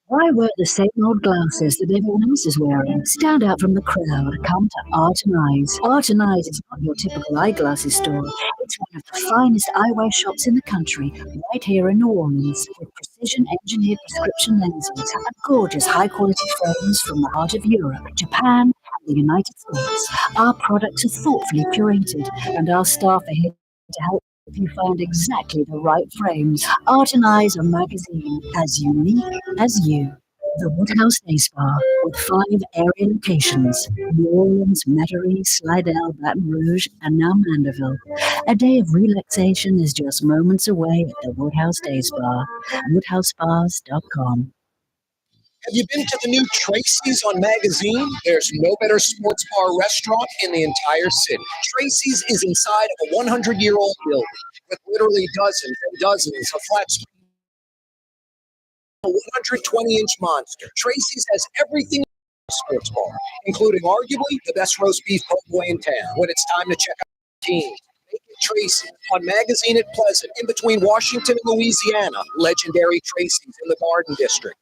Why wear the same old glasses that everyone else is wearing? Stand out from the crowd. Come to Art and Eyes. Art and Eyes is not your typical eyeglasses store. It's one of the finest eyewear shops in the country, right here in New Orleans, with precision-engineered prescription lenses and gorgeous high-quality frames from the heart of Europe, Japan, and the United States. Our products are thoughtfully curated, and our staff are here to help you find exactly the right frames. Art and Eyes, a magazine as unique as you. The Woodhouse Day Spa, with 5 area locations: New Orleans, Metairie, Slidell, Baton Rouge, and now Mandeville. A day of relaxation is just moments away at the Woodhouse Day Spa. WoodhouseSpas.com. Have you been to the new Tracy's on Magazine? There's no better sports bar restaurant in the entire city. Tracy's is inside of a 100-year-old building with literally dozens and dozens of flat screen. A 120-inch monster. Tracy's has everything in a sports bar, including arguably the best roast beef po' boy in town. When it's time to check out the team, make it Tracy on Magazine at Pleasant, in between Washington and Louisiana. Legendary Tracy's in the Garden District.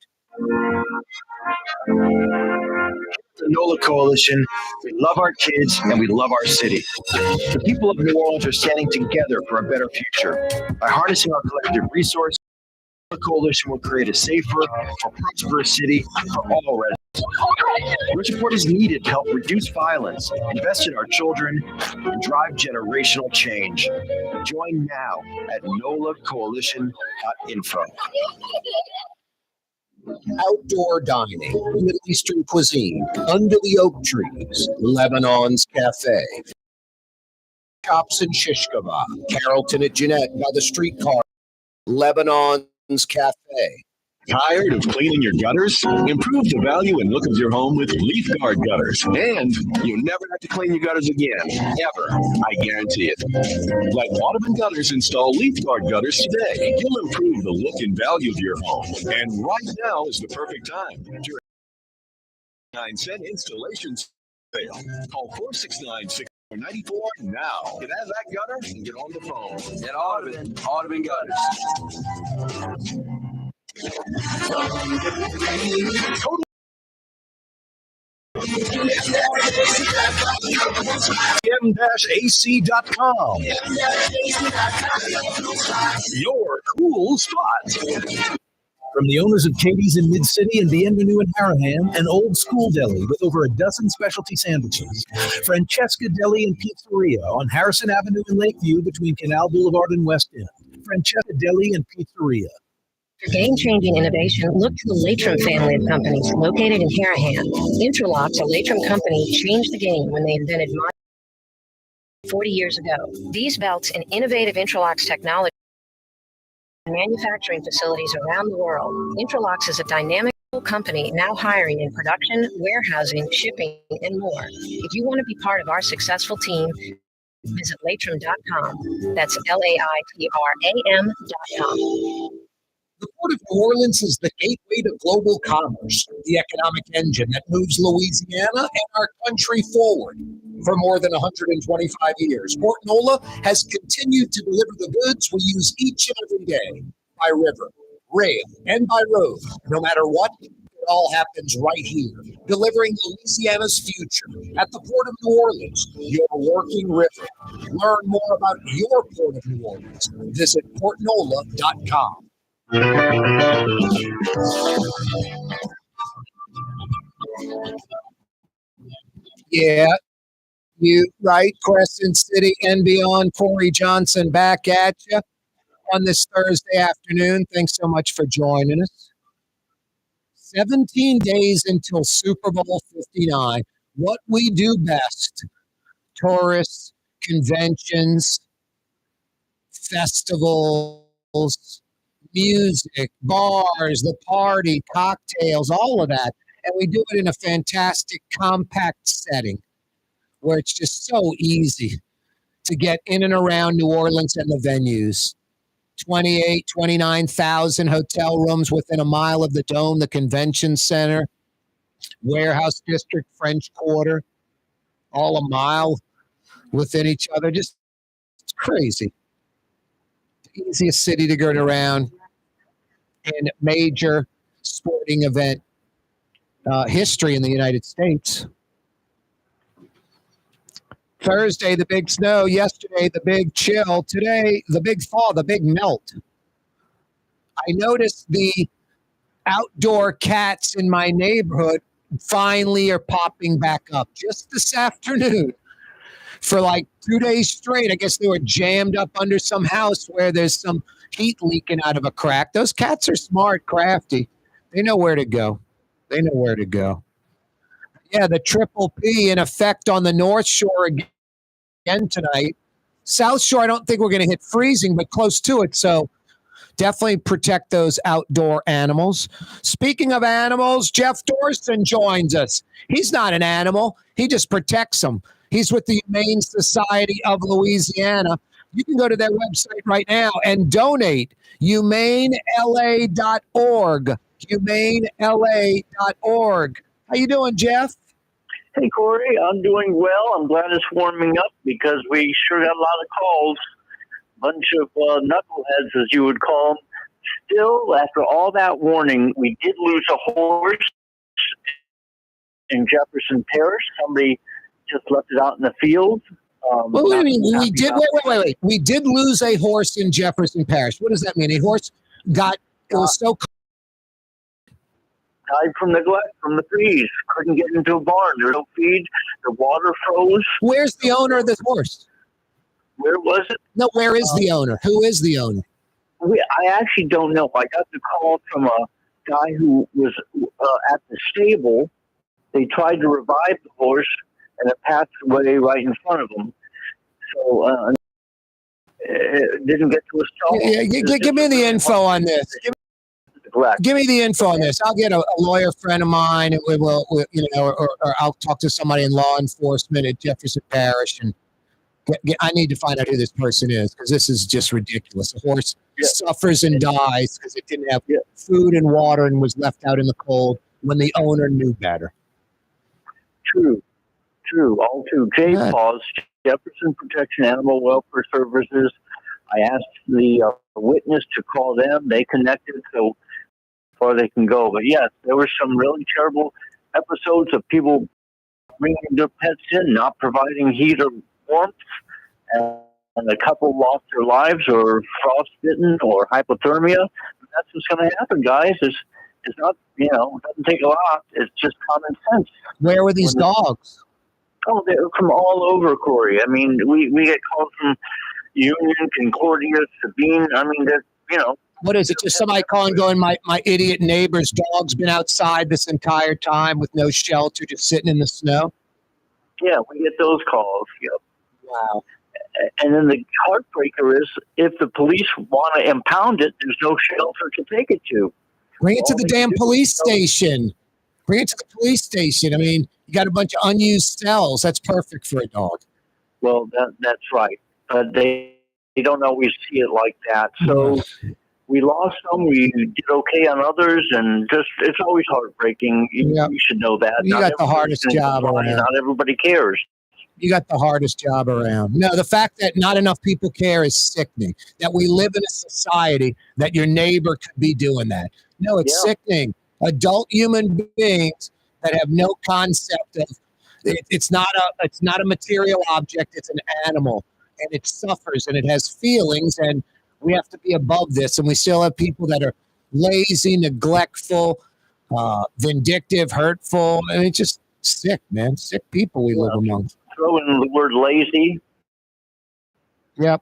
The NOLA Coalition, we love our kids and we love our city. The people of New Orleans are standing together for a better future. By harnessing our collective resources, the coalition will create a safer, more prosperous city for all residents. Your support is needed to help reduce violence, invest in our children, and drive generational change. Join now at nolacoalition.info. Outdoor dining, Middle Eastern cuisine, under the oak trees, Lebanon's Cafe. Shops in Shish Kebab, Carrollton at Jeanette by the streetcar, Lebanon's Cafe. Tired of cleaning your gutters? Improve the value and look of your home with Leaf Guard gutters. And you'll never have to clean your gutters again, ever. I guarantee it. Let Audubon Gutters install Leaf Guard gutters today. You'll improve the look and value of your home. And right now is the perfect time. 9-cent installation sale. Call 469-6494 now. Get out of that gutter and get on the phone. Get Audubon Gutters. Total m-ac.com. Your cool spot. From the owners of Katie's in Mid-City and Bienvenue in Harahan, an old school deli with over a dozen specialty sandwiches. Francesca Deli and Pizzeria on Harrison Avenue in Lakeview between Canal Boulevard and West End. Francesca Deli and Pizzeria. For game-changing innovation, look to the Latrim family of companies located in Harahan. Interlocks, a Latrim company, changed the game when they invented 40 years ago. These belts and innovative interlocks technology manufacturing facilities around the world. Interlocks is a dynamic company now hiring in production, warehousing, shipping, and more. If you want to be part of our successful team, visit latrim.com. That's LAITRAM.com. The Port of New Orleans is the gateway to global commerce, the economic engine that moves Louisiana and our country forward. For more than 125 years, Port NOLA has continued to deliver the goods we use each and every day by river, rail, and by road. No matter what, it all happens right here, delivering Louisiana's future at the Port of New Orleans, your working river. Learn more about your Port of New Orleans. Visit portnola.com. Yeah, you right, Crescent City and beyond. Corey Johnson back at you on this Thursday afternoon. Thanks so much for joining us. 17 days until Super Bowl 59. What we do best: tourists, conventions, festivals, music, bars, the party, cocktails, all of that. And we do it in a fantastic, compact setting where it's just so easy to get in and around New Orleans and the venues. 29,000 hotel rooms within a mile of the Dome, the convention center, warehouse district, French Quarter, all a mile within each other. Just it's crazy. The easiest city to get around in major sporting event history in the United States. Thursday, the big snow. Yesterday, the big chill. Today, the big thaw, the big melt. I noticed the outdoor cats in my neighborhood finally are popping back up just this afternoon for like 2 days straight. I guess they were jammed up under some house where there's some heat leaking out of a crack. Those cats are smart, crafty. They know where to go. They know where to go. Yeah, the triple P in effect on the North Shore again tonight. South Shore, I don't think we're going to hit freezing, but close to it. So definitely protect those outdoor animals. Speaking of animals, Jeff Dorson joins us. He's not an animal. He just protects them. He's with the Humane Society of Louisiana. You can go to their website right now and donate. HumaneLA.org. HumaneLA.org. How you doing, Jeff? Hey, Corey. I'm doing well. I'm glad it's warming up because we sure got a lot of calls. Bunch of knuckleheads, as you would call them. Still, after all that warning, we did lose a horse in Jefferson Parish. Somebody just left it out in the field. What do you mean? We did. Wait. We did lose a horse in Jefferson Parish. What does that mean? A horse got. It was so. Died from neglect from the freeze. Couldn't get into a barn. There's no feed. The water froze. Where's the owner of this horse? Where was it? No, where is the owner? Who is the owner? I actually don't know. I got the call from a guy who was at the stable. They tried to revive the horse, and it passed away right in front of them. So it didn't get to a stall. Yeah, give me the info on this. Give me the info on this. I'll get a lawyer friend of mine, and we'll or I'll talk to somebody in law enforcement at Jefferson Parish, and I need to find out who this person is because this is just ridiculous. A horse suffers and dies because it didn't have food and water and was left out in the cold when the owner knew better. True. All true. JPAWS, Jefferson Protection Animal Welfare Services. I asked the witness to call them. They connected so far they can go. But yes, there were some really terrible episodes of people bringing their pets in, not providing heat or warmth, and a couple lost their lives or frostbitten or hypothermia. That's what's going to happen, guys. It's not, it doesn't take a lot. It's just common sense. Where were these dogs? Oh, they're from all over, Corey. I mean, we get calls from Union, Concordia, Sabine. I mean, What is it? Just somebody calling, going, my idiot neighbor's dog's been outside this entire time with no shelter, just sitting in the snow? Yeah, we get those calls. Yep. Wow. And then the heartbreaker is if the police want to impound it, there's no shelter to take it to. Bring it to the damn police station. Bring it to the police station. I mean, you got a bunch of unused cells. That's perfect for a dog. Well, that's right. But they don't always see it like that. So we lost some. We did okay on others. And just it's always heartbreaking. You should know that. You got the hardest job around. Not everybody cares. You got the hardest job around. No, the fact that not enough people care is sickening. That we live in a society that your neighbor could be doing that. No, it's sickening. Adult human beings that have no concept of it's not a material object. It's an animal, and it suffers and it has feelings, and we have to be above this. And we still have people that are lazy, neglectful, vindictive, hurtful, and it's just sick, man. Sick people we live among. Throw in the word lazy. Yep.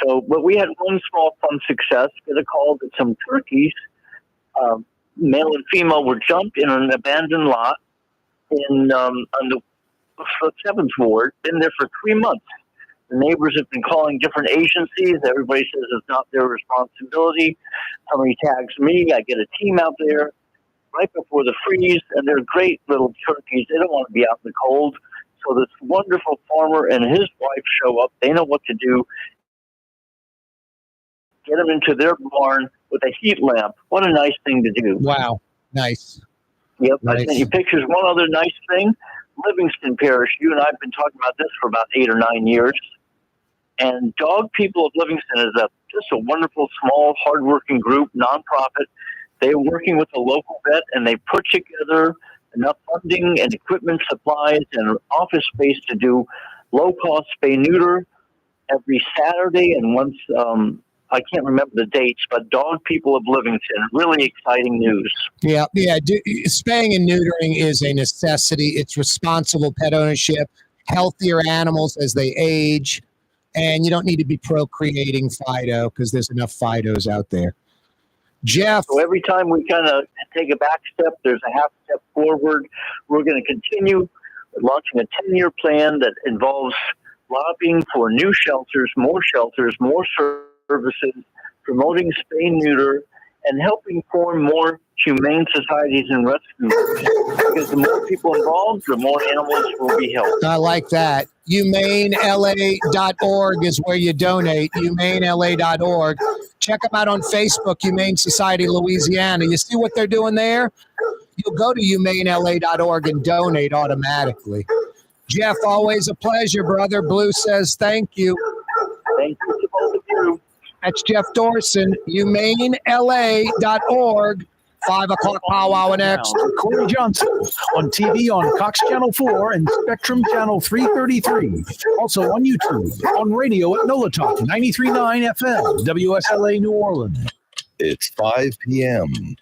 So, but we had one small fun success. Get a call that some turkeys, male and female, were jumped in an abandoned lot on the 7th ward. Been there for 3 months. The neighbors have been calling different agencies. Everybody says it's not their responsibility. Somebody tags me. I get a team out there right before the freeze, and they're great little turkeys. They don't want to be out in the cold. So this wonderful farmer and his wife show up. They know what to do. Get them into their barn with a heat lamp. What a nice thing to do. Wow. Nice. Yep. Nice. I sent you pictures. One other nice thing, Livingston Parish. You and I have been talking about this for about 8 or 9 years. And Dog People of Livingston is just a wonderful, small, hardworking group, nonprofit. They're working with a local vet, and they put together enough funding and equipment, supplies, and office space to do low-cost spay-neuter every Saturday. And once, I can't remember the dates, but Dog People of Livingston, really exciting news. Yeah. Spaying and neutering is a necessity. It's responsible pet ownership, healthier animals as they age, and you don't need to be procreating Fido because there's enough Fidos out there. Jeff. So every time we kind of take a back step, there's a half step forward. We're going to continue launching a 10-year plan that involves lobbying for new shelters, more services, promoting spay and neuter, and helping form more humane societies and rescue groups. Because the more people involved, the more animals will be helped. I like that. HumaneLA.org is where you donate. HumaneLA.org. Check them out on Facebook, Humane Society Louisiana. You see what they're doing there? You'll go to HumaneLA.org and donate automatically. Jeff, always a pleasure, brother. Blue says thank you. Thank you to both of you. That's Jeff Dorson, HumaneLA.org. 5 o'clock powwow next. Corey Johnson on TV on Cox Channel 4 and Spectrum Channel 333. Also on YouTube, on radio at NOLA Talk 93.9 FM, WSLA New Orleans. It's 5 p.m.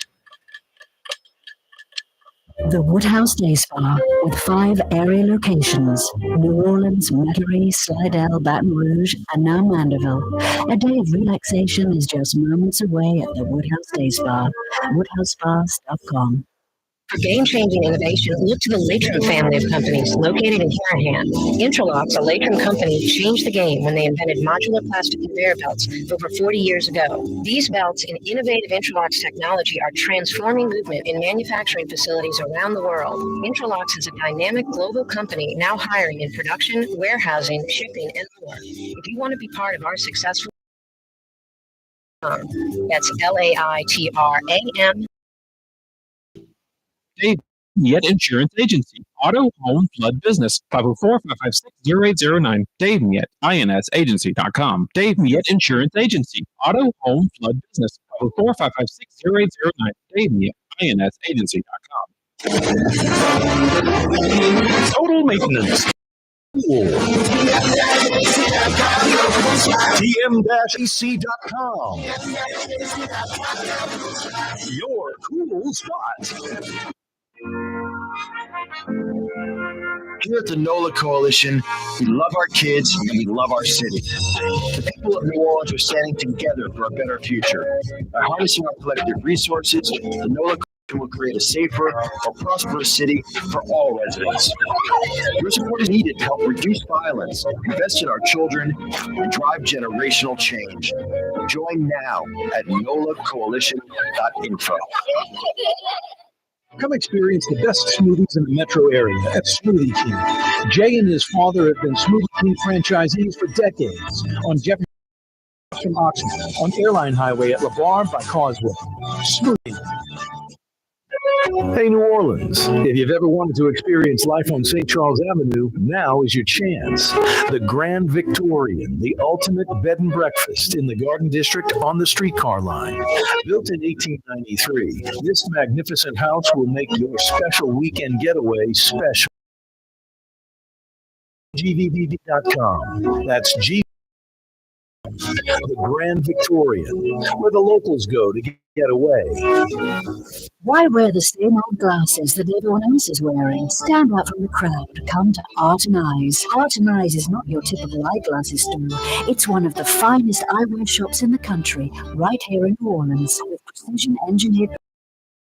The Woodhouse Day Spa with 5 area locations: New Orleans, Metairie, Slidell, Baton Rouge, and now Mandeville. A day of relaxation is just moments away at the Woodhouse Day Spa. WoodhouseSpas.com. For game-changing innovation, look to the Latrim family of companies located in Harahan. Intralocks, a Latrim company, changed the game when they invented modular plastic conveyor belts over 40 years ago. These belts and innovative Intralocks technology are transforming movement in manufacturing facilities around the world. Intralocks is a dynamic global company now hiring in production, warehousing, shipping, and more. If you want to be part of our successful that's LAITRAM. Dave Miet Insurance Agency. Auto, home, flood, business. 504-556-0809. Dave Miet, INSagency.com. Dave Miet Insurance Agency. Auto, home, flood, business. 504-556-0809. Dave Miet, INSagency.com. Total maintenance. Cool. TM-EC.com. Your cool spot. Here at the NOLA Coalition, we love our kids and we love our city. The people of New Orleans are standing together for a better future. By harnessing our collective resources, the NOLA Coalition will create a safer, more prosperous city for all residents. Your support is needed to help reduce violence, invest in our children, and drive generational change. Join now at nolacoalition.info. Come experience the best smoothies in the metro area at Smoothie King. Jay and his father have been Smoothie King franchisees for decades on Jefferson from Oxford, on Airline Highway at LeBar by Causeway. Smoothie. Hey, New Orleans. If you've ever wanted to experience life on St. Charles Avenue, now is your chance. The Grand Victorian, the ultimate bed and breakfast in the Garden District on the streetcar line. Built in 1893, this magnificent house will make your special weekend getaway special. GVVD.com. That's G. The Grand Victorian, where the locals go to get away. Why wear the same old glasses that everyone else is wearing? Stand out from the crowd. Come to Art and Eyes. Art and Eyes is not your typical eyeglasses store. It's one of the finest eyewear shops in the country, right here in New Orleans, with precision engineered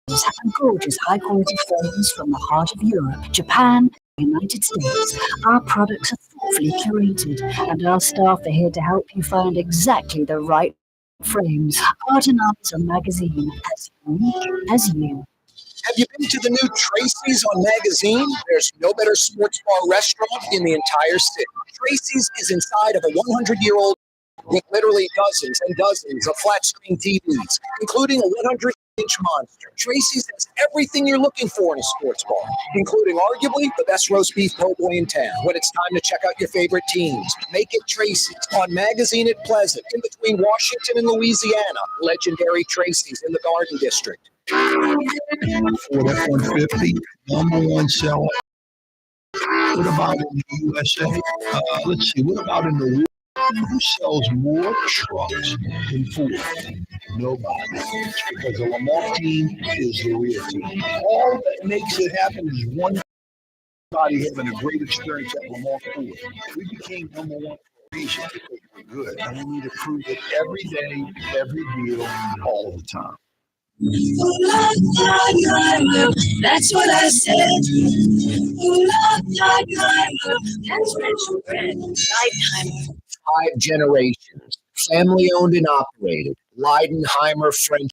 and gorgeous high-quality frames from the heart of Europe, Japan, United States. Our products are thoughtfully curated, and our staff are here to help you find exactly the right frames. Art and Eyes, a magazine as unique as you. Have you been to the new Tracy's on Magazine? There's no better sports bar restaurant in the entire city. Tracy's is inside of a 100-year-old with literally dozens and dozens of flat-screen TVs, including a 100-inch monster. Tracy's has everything you're looking for in a sports bar, including arguably the best roast beef po' boy in town. When it's time to check out your favorite teams, make it Tracy's on Magazine at Pleasant, in between Washington and Louisiana. Legendary Tracy's in the Garden District. Ford F-150, #1 seller. What about in the USA? Let's see. What about in the world? Who sells more trucks than Ford? Nobody. It's because the Lamar team is the real team. All that makes it happen is one body having a great experience at Lamar Ford. We became #1 for a reason because we're good, and we need to prove it every day, every deal, all the time. That's what I said. That's Rachel Red. Lifetime. 5 generations, family-owned and operated. Leidenheimer French.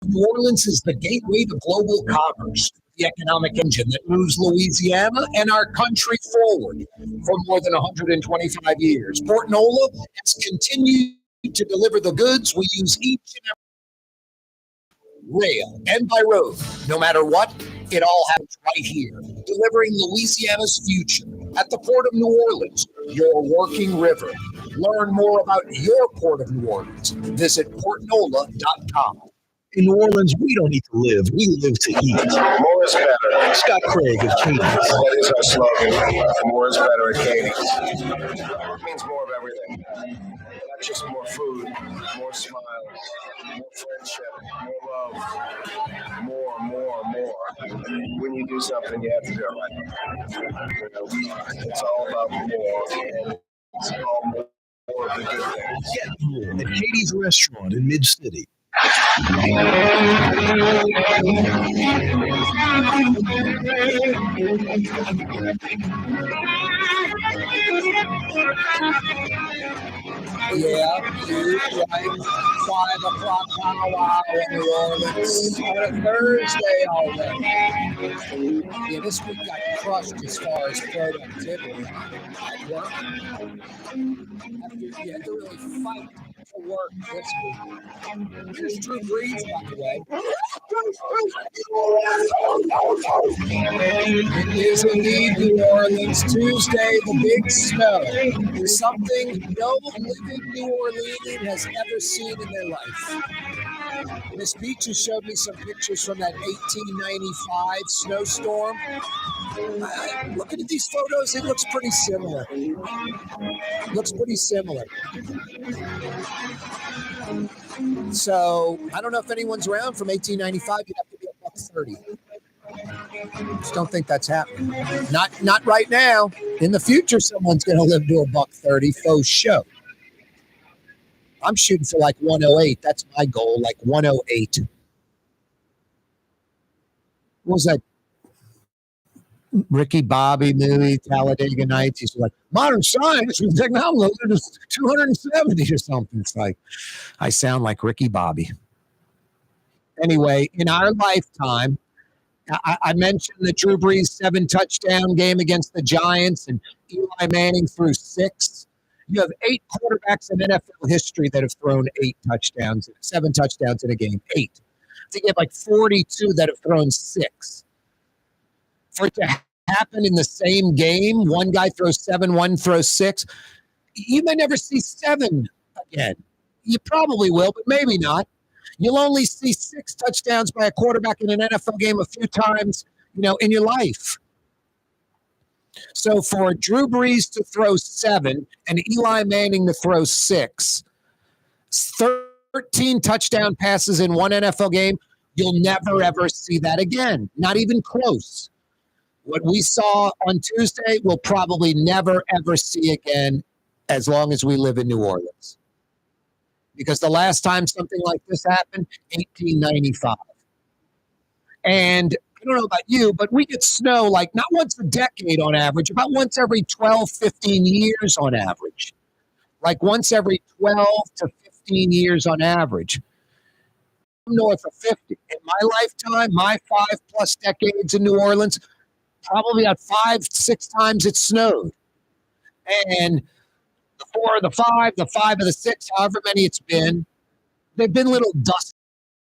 New Orleans is the gateway to global commerce, the economic engine that moves Louisiana and our country forward for more than 125 years. Port NOLA has continued to deliver the goods we use each and every rail and by road. No matter what, it all happens right here, delivering Louisiana's future at the Port of New Orleans, your working river. Learn more about your Port of New Orleans. Visit portnola.com. In New Orleans, we don't need to live, we live to eat. More is better. Scott Craig of Katie's. That is our slogan. More is better at Katie's. It means more of everything. Not just more food, more smiles, more friendship, more love, more. When you do something, you have to do it right. It's all about more, and it's all more of the good things. Get more at Katie's Restaurant in Mid-City. Yeah, right. 5 o'clock powwow in New Orleans on a Thursday already. Yeah, this week got crushed as far as productivity at work. You had to really fight for work this week. Here's Drew Brees, by the way. It is indeed New Orleans. Tuesday, the big snow is something no living New Orleanian has ever seen in their life. Miss Beach has showed me some pictures from that 1895 snowstorm. Looking at these photos, it looks pretty similar. So I don't know if anyone's around from 1895. You'd have to be $1.30. Just don't think that's happening. Not right now. In the future, someone's going to live to $1.30 faux show. I'm shooting for like 108. That's my goal, like 108. What was that? Ricky Bobby movie, Talladega Nights. He's like, modern science with technology is 270 or something. It's like, I sound like Ricky Bobby. Anyway, in our lifetime, I mentioned the Drew Brees 7-touchdown game against the Giants and Eli Manning threw 6. You have 8 quarterbacks in NFL history that have thrown 7 touchdowns in a game. 8. I think you have like 42 that have thrown 6. For it to happen in the same game, one guy throws 7, one throws 6, you may never see 7 again. You probably will, but maybe not. You'll only see 6 touchdowns by a quarterback in an NFL game a few times, in your life. So for Drew Brees to throw 7 and Eli Manning to throw 6, 13 touchdown passes in one NFL game, you'll never, ever see that again. Not even close. What we saw on Tuesday, we'll probably never, ever see again as long as we live in New Orleans. Because the last time something like this happened, 1895. And I don't know about you, but we get snow like not once a decade on average, about once every 12, 15 years on average. Like once every 12 to 15 years on average. North of 50. In my lifetime, my 5+ decades in New Orleans, probably about 5-6 times it snowed. And the 4 of the 5, the 5 of the 6, however many it's been, they've been little dust.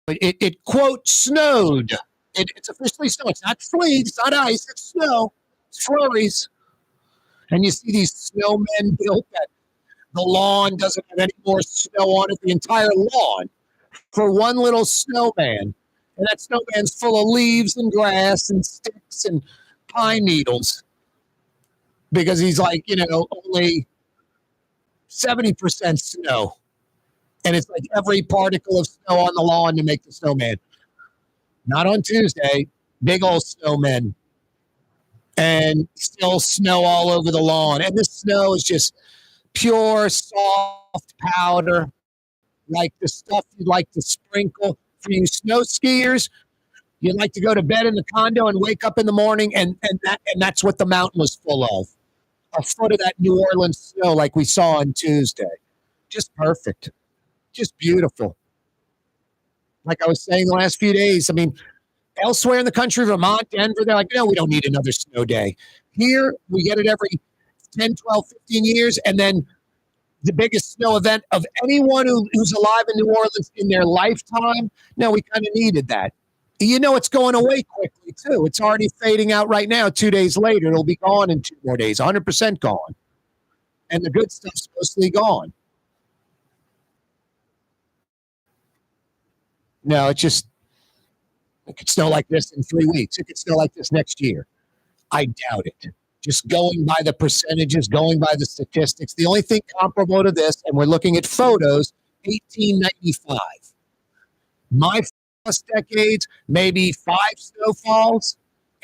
It quote, snowed. It's officially snow. It's not sleet. It's not ice. It's snow. It's flurries. And you see these snowmen built that the lawn doesn't have any more snow on it, the entire lawn, for one little snowman. And that snowman's full of leaves and grass and sticks and pine needles because he's like, only 70% snow. And it's like every particle of snow on the lawn to make the snowman. Not on Tuesday. Big old snowmen. And still snow all over the lawn. And this snow is just pure, soft powder, like the stuff you'd like to sprinkle. For you snow skiers, you'd like to go to bed in the condo and wake up in the morning, and that's what the mountain was full of. A foot of that New Orleans snow like we saw on Tuesday. Just perfect. Just beautiful. Like I was saying the last few days, I mean, elsewhere in the country, Vermont, Denver, they're like, no, we don't need another snow day. Here, we get it every 10, 12, 15 years, and then the biggest snow event of anyone who's alive in New Orleans in their lifetime, no, we kind of needed that. It's going away quickly, too. It's already fading out right now. 2 days later, it'll be gone in 2 more days, 100% gone. And the good stuff's mostly gone. No, it could snow like this in 3 weeks. It could snow like this next year. I doubt it. Just going by the percentages, going by the statistics. The only thing comparable to this, and we're looking at photos, 1895. My first decades, maybe 5 snowfalls,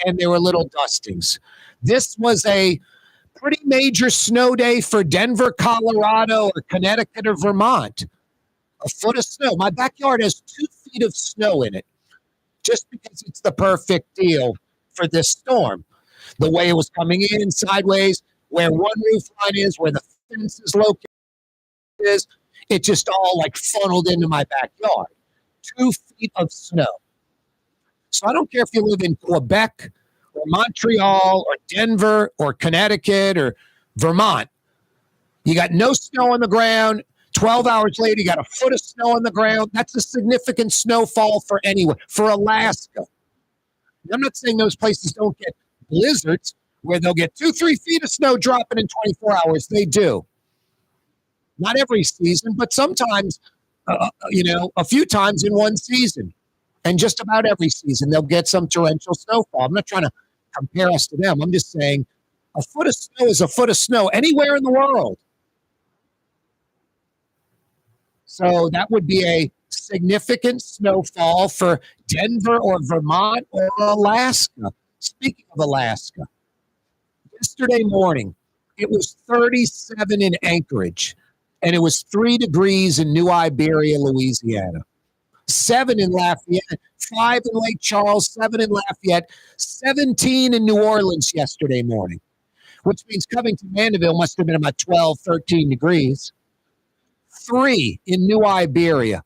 and there were little dustings. This was a pretty major snow day for Denver, Colorado, or Connecticut, or Vermont. A foot of snow. My backyard has 2 feet of snow in it, just because it's the perfect deal for this storm. The way it was coming in sideways, where one roof line is, where the fence is located is, it just all like funneled into my backyard. 2 feet of snow. So I don't care if you live in Quebec or Montreal or Denver or Connecticut or Vermont. You got no snow on the ground, 12 hours later, you got a foot of snow on the ground. That's a significant snowfall for anywhere, for Alaska. I'm not saying those places don't get blizzards where they'll get 2-3 feet of snow dropping in 24 hours. They do. Not every season, but sometimes, a few times in one season. And just about every season, they'll get some torrential snowfall. I'm not trying to compare us to them. I'm just saying a foot of snow is a foot of snow anywhere in the world. So that would be a significant snowfall for Denver or Vermont or Alaska. Speaking of Alaska, yesterday morning, it was 37 in Anchorage, and it was 3 degrees in New Iberia, Louisiana. 7 in Lafayette, 5 in Lake Charles, 7 in Lafayette, 17 in New Orleans yesterday morning, which means Covington, Mandeville must have been about 12, 13 degrees. 3 in New Iberia,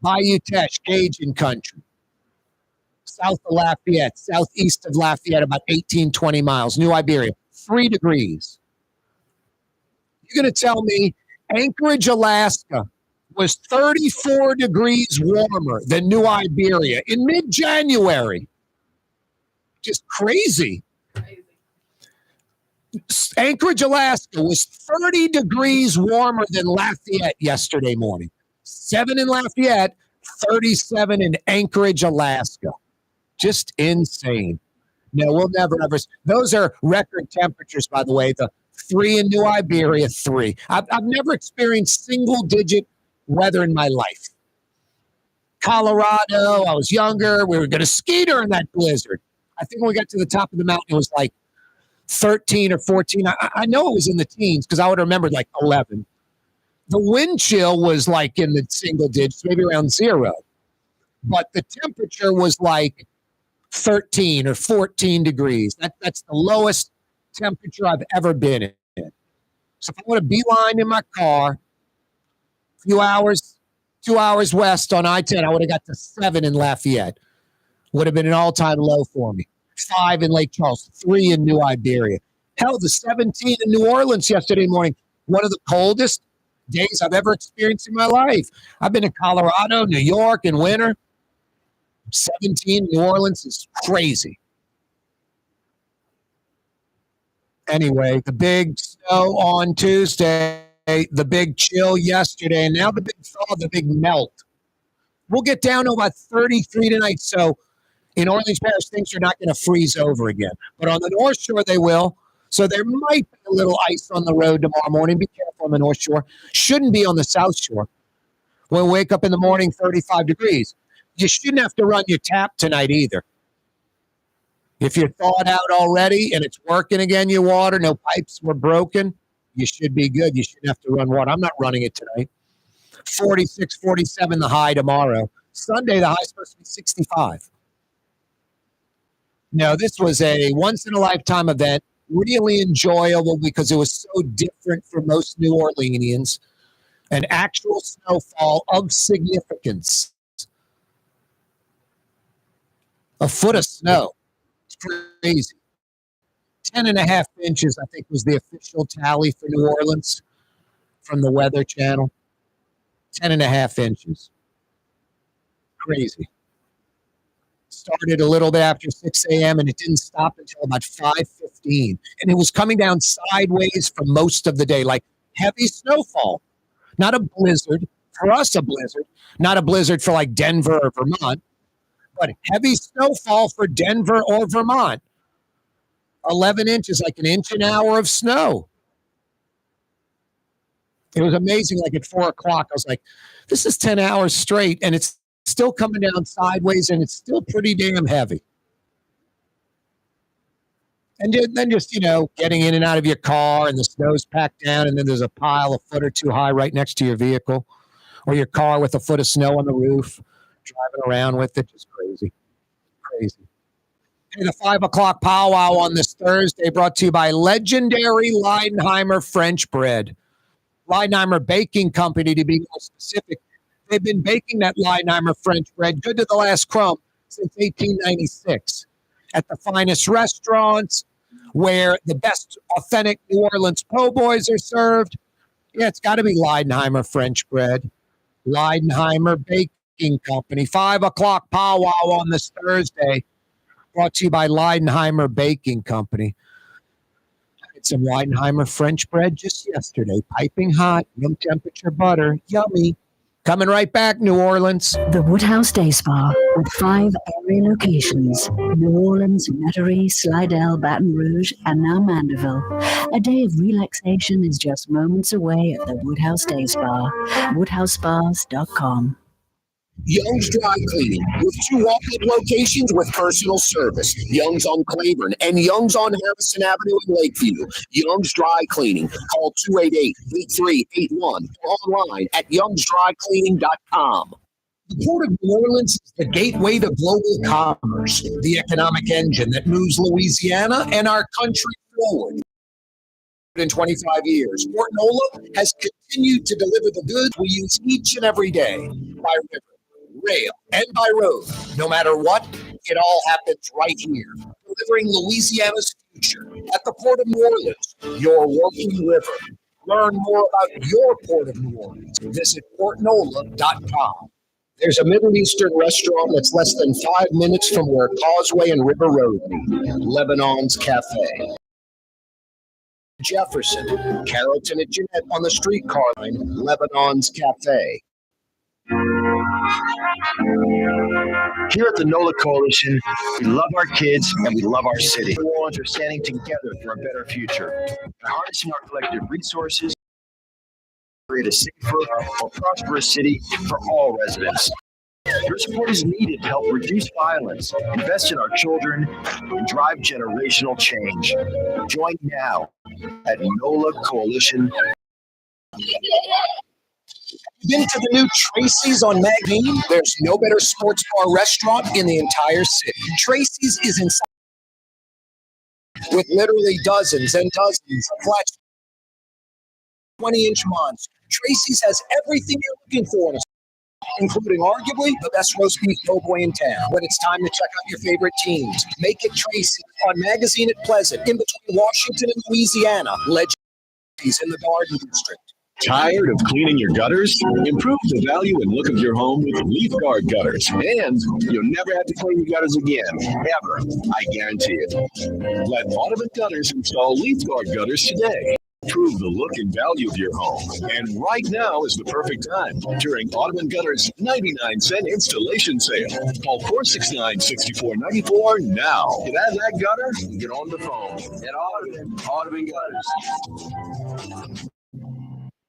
Bayou Teche, Cajun country, south of Lafayette, southeast of Lafayette, about 18, 20 miles, New Iberia, 3 degrees. You're going to tell me Anchorage, Alaska was 34 degrees warmer than New Iberia in mid-January. Just crazy. Anchorage, Alaska was 30 degrees warmer than Lafayette yesterday morning. 7 in Lafayette, 37 in Anchorage, Alaska. Just insane. No, we'll never ever. Those are record temperatures, by the way. The 3 in New Iberia, 3. I've never experienced single-digit weather in my life. Colorado, I was younger. We were going to ski during that blizzard. I think when we got to the top of the mountain, it was like 13 or 14. I know it was in the teens because I would remember like 11. The wind chill was like in the single digits, maybe around 0. But the temperature was like 13 or 14 degrees. That's the lowest temperature I've ever been in. So if I would have beeline in my car, a few hours, 2 hours west on I-10, I would have got to 7 in Lafayette. Would have been an all-time low for me. 5 in Lake Charles, 3 in New Iberia. Hell, the 17 in New Orleans yesterday morning, one of the coldest days I've ever experienced in my life. I've been to Colorado, New York in winter. 17 in New Orleans is crazy. Anyway, the big snow on Tuesday, the big chill yesterday, and now the big thaw, the big melt. We'll get down to about 33 tonight, so in Orleans Parish, things are not going to freeze over again. But on the North Shore, they will. So there might be a little ice on the road tomorrow morning. Be careful on the North Shore. Shouldn't be on the South Shore. When we wake up in the morning, 35 degrees. You shouldn't have to run your tap tonight either. If you're thawed out already and it's working again, your water, no pipes were broken, you should be good. You shouldn't have to run water. I'm not running it tonight. 46, 47 the high tomorrow. Sunday, the high is supposed to be 65. No, this was a once-in-a-lifetime event, really enjoyable because it was so different for most New Orleanians. An actual snowfall of significance. A foot of snow. It's crazy. 10.5 inches, I think, was the official tally for New Orleans from the Weather Channel. 10.5 inches. Crazy. Started a little bit after 6 a.m. and it didn't stop until about 5:15. And it was coming down sideways for most of the day, like heavy snowfall. Not a blizzard. For us, a blizzard. Not a blizzard for like Denver or Vermont, but heavy snowfall for Denver or Vermont. 11 inches, like an inch an hour of snow. It was amazing. Like at 4 o'clock, I was like, this is 10 hours straight, and it's still coming down sideways, and it's still pretty damn heavy. And then just, getting in and out of your car, and the snow's packed down, and then there's a pile a foot or two high right next to your vehicle, or your car with a foot of snow on the roof, driving around with it. Just crazy. Crazy. Hey, the 5 o'clock powwow on this Thursday brought to you by legendary Leidenheimer French bread. Leidenheimer Baking Company, to be more specific. They've been baking that Leidenheimer French bread, good to the last crumb, since 1896. At the finest restaurants, where the best authentic New Orleans po' boys are served, Yeah, it's got to be Leidenheimer French bread. Leidenheimer Baking Company. 5 o'clock powwow on this Thursday. Brought to you by Leidenheimer Baking Company. Had some Leidenheimer French bread just yesterday. Piping hot, room temperature butter. Yummy. Coming right back, New Orleans. The Woodhouse Day Spa with 5 area locations: New Orleans, Metairie, Slidell, Baton Rouge, and now Mandeville. A day of relaxation is just moments away at the Woodhouse Day Spa. WoodhouseSpas.com. Young's Dry Cleaning, with 2 walk-up locations with personal service. Young's on Claiborne and Young's on Harrison Avenue in Lakeview. Young's Dry Cleaning. Call 288-8381 or online at youngsdrycleaning.com. The Port of New Orleans is the gateway to global commerce, the economic engine that moves Louisiana and our country forward. In 25 years, Port NOLA has continued to deliver the goods we use each and every day by river, rail, and by road. No matter what, it all happens right here, delivering Louisiana's future at the Port of New Orleans, your working river. Learn more about your Port of New Orleans. Visit portnola.com. There's a Middle Eastern restaurant that's less than 5 minutes from where Causeway and River Road meet, Lebanon's Cafe. Jefferson, Carrollton and Jeanette on the streetcar line, Lebanon's Cafe. Here at the NOLA Coalition, we love our kids and we love our city. New Orleans are standing together for a better future. By harnessing our collective resources, create a safer, more prosperous city for all residents. Your support is needed to help reduce violence, invest in our children, and drive generational change. Join now at NOLA Coalition. Been to the new Tracy's on Magazine? There's no better sports bar restaurant in the entire city. Tracy's is inside with literally dozens and dozens of flat 20-inch monsters. Tracy's has everything you're looking for, including arguably the best roast beef doughboy in town. When it's time to check out your favorite teams, make it Tracy's on Magazine at Pleasant, in between Washington and Louisiana. Legends in the Garden District. Tired of cleaning your gutters? Improve the value and look of your home with Leaf Guard gutters. And you'll never have to clean your gutters again, ever. I guarantee it. Let Audubon Gutters install Leaf Guard gutters today. Improve the look and value of your home. And right now is the perfect time during Audubon Gutters 99-cent installation sale. Call 469-6494 now. Get out of that gutter and get on the phone. At Audubon Gutters.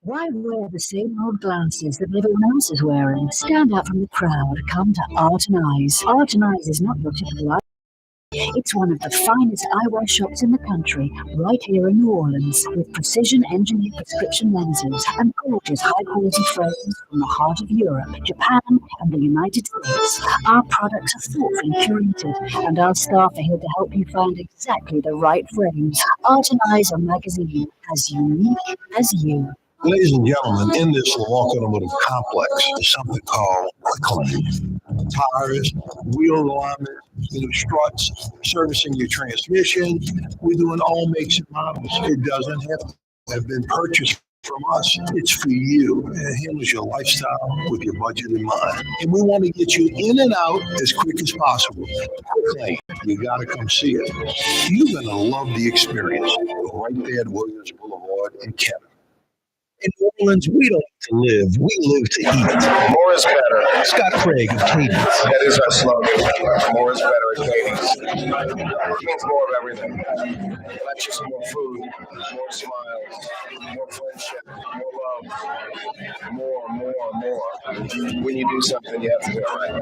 Why wear the same old glasses that everyone else is wearing? Stand out from the crowd. Come to Art and Eyes. Art and Eyes is not your typical eye. It's one of the finest eyewear shops in the country, right here in New Orleans, with precision-engineered prescription lenses and gorgeous high-quality frames from the heart of Europe, Japan, and the United States. Our products are thoughtfully curated, and our staff are here to help you find exactly the right frames. Art and Eyes on Magazine, as unique as you. Ladies and gentlemen, in this Milwaukee Automotive Complex is something called Quicklane. Tires, wheel alignment, struts, servicing your transmission. We're doing all makes and models. It doesn't have been purchased from us. It's for you. And handles your lifestyle with your budget in mind. And we want to get you in and out as quick as possible. Quicklane, you got to come see it. You're going to love the experience. Right there at Williams Boulevard in Kenner. In New Orleans, we don't live, we live to eat. More is better. Scott Craig of Cadence. That is our slogan. More is better at Cadence. It means more of everything. Not just more food, more smiles, more friendship, more love, more. When you do something, you have to do it right.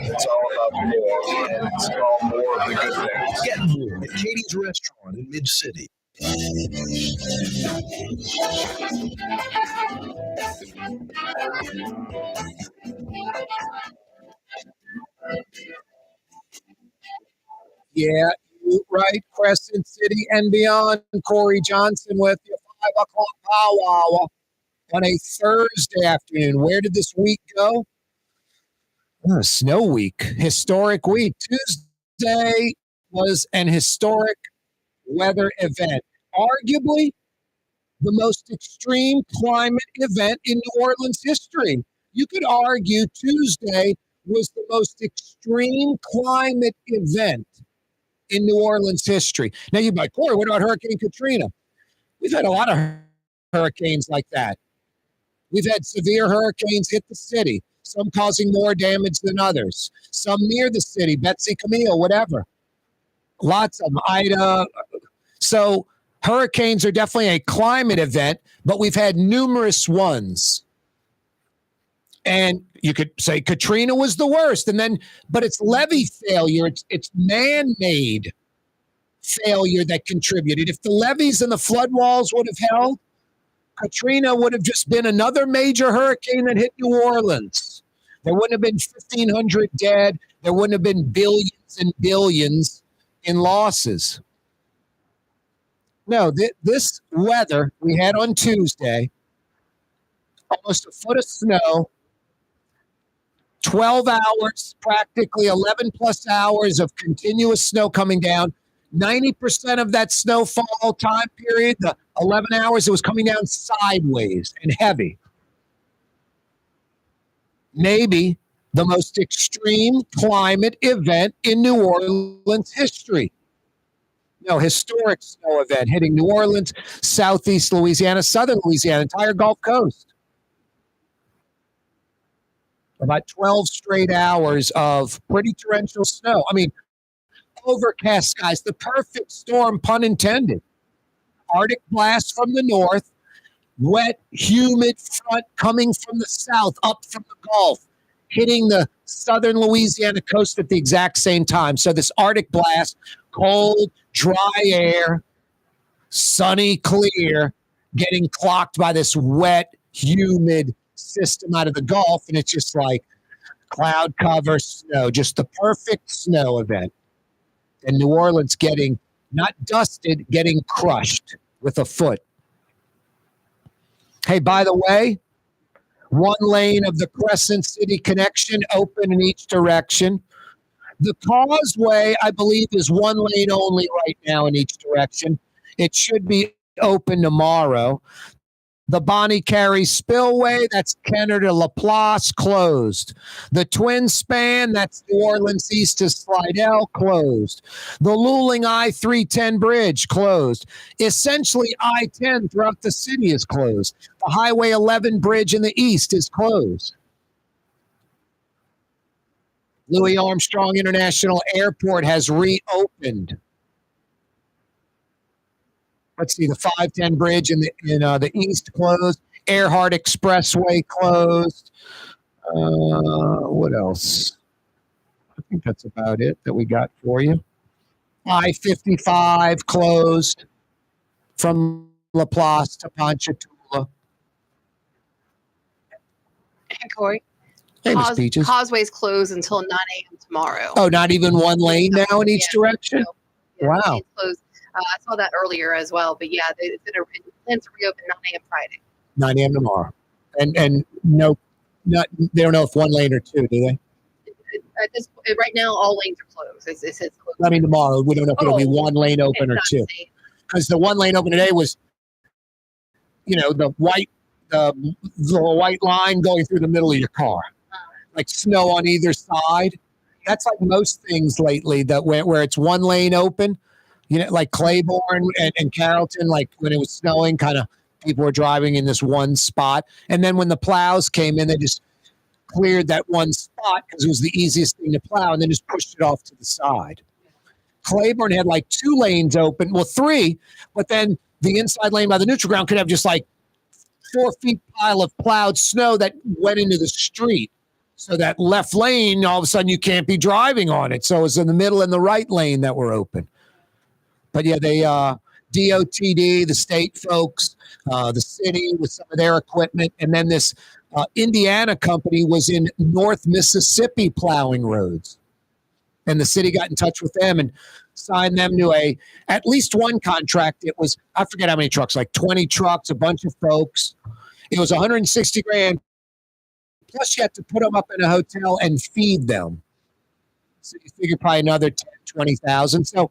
It's all about more, and it's all more of the good things. Get more at Katie's Restaurant in Mid-City. Yeah, right. Crescent City and beyond. Corey Johnson with you. 5 o'clock powwow on a Thursday afternoon. Where did this week go? Snow week. Historic week. Tuesday was an historic weather event. Arguably the most extreme climate event in New Orleans history. You could argue Tuesday was the most extreme climate event in New Orleans history. Now you'd be like, Corey, what about Hurricane Katrina? We've had a lot of hurricanes like that. We've had severe hurricanes hit the city, some causing more damage than others, some near the city, Betsy, Camille, whatever. Lots of them, Ida. So hurricanes are definitely a climate event, but we've had numerous ones. And you could say Katrina was the worst, but it's levee failure. It's man-made failure that contributed. If the levees and the flood walls would have held, Katrina would have just been another major hurricane that hit New Orleans. There wouldn't have been 1,500 dead. There wouldn't have been billions and billions in losses. No, this weather we had on Tuesday, almost a foot of snow, 12 hours, practically 11 plus hours of continuous snow coming down. 90% of that snowfall time period, the 11 hours, it was coming down sideways and heavy. Maybe the most extreme climate event in New Orleans history. No, historic snow event hitting New Orleans, southeast Louisiana, southern Louisiana, entire Gulf Coast. About 12 straight hours of pretty torrential snow. I mean, overcast skies, the perfect storm, pun intended. Arctic blast from the north, wet, humid front coming from the south, up from the Gulf, hitting the southern Louisiana coast at the exact same time. So this Arctic blast, cold, dry air, sunny, clear, getting clocked by this wet, humid system out of the Gulf, and it's just like cloud cover, snow, just the perfect snow event. And New Orleans getting not dusted, getting crushed with a foot. Hey, by the way, one lane of the Crescent City connection open in each direction. The causeway, I believe, is one lane only right now in each direction. It should be open tomorrow. The Bonnie Carey Spillway, that's Kenner to Laplace, closed. The Twin Span, that's New Orleans east to Slidell, closed. The Luling I-310 bridge, closed. Essentially, I-10 throughout the city is closed. The Highway 11 bridge in the east is closed. Louis Armstrong International Airport has reopened. Let's see, the 510 bridge in the east closed. Earhart Expressway closed. What else? I think that's about it that we got for you. I-55 closed from Laplace to Ponchatoula. Hey, Corey. Hey, Miss Peaches. Causeway's closed until 9 a.m. tomorrow. Oh, not even one lane now in each direction? Yeah, Wow. it's closed. I saw that earlier as well, but yeah, it's plans to reopen 9 a.m. Friday. 9 a.m. tomorrow. And no, they don't know if one lane or two, do they? Right now, all lanes are closed. It says closed. I mean, tomorrow, we don't know if it'll be one lane open or two. Because the one lane open today was, the white line going through the middle of your car. Like snow on either side. That's like most things lately that where it's one lane open. Like Claiborne and Carrollton, like when it was snowing, kind of people were driving in this one spot. And then when the plows came in, they just cleared that one spot because it was the easiest thing to plow and then just pushed it off to the side. Claiborne had like 2 lanes open, well, 3, but then the inside lane by the neutral ground could have just like 4 feet pile of plowed snow that went into the street. So that left lane, all of a sudden you can't be driving on it. So it was in the middle and the right lane that were open. But yeah, they DOTD, the state folks, the city with some of their equipment, and then this Indiana company was in North Mississippi plowing roads. And the city got in touch with them and signed them to at least one contract. It was, I forget how many trucks, like 20 trucks, a bunch of folks. It was $160,000. Plus you had to put them up in a hotel and feed them. So you figure probably another 10, 20,000. So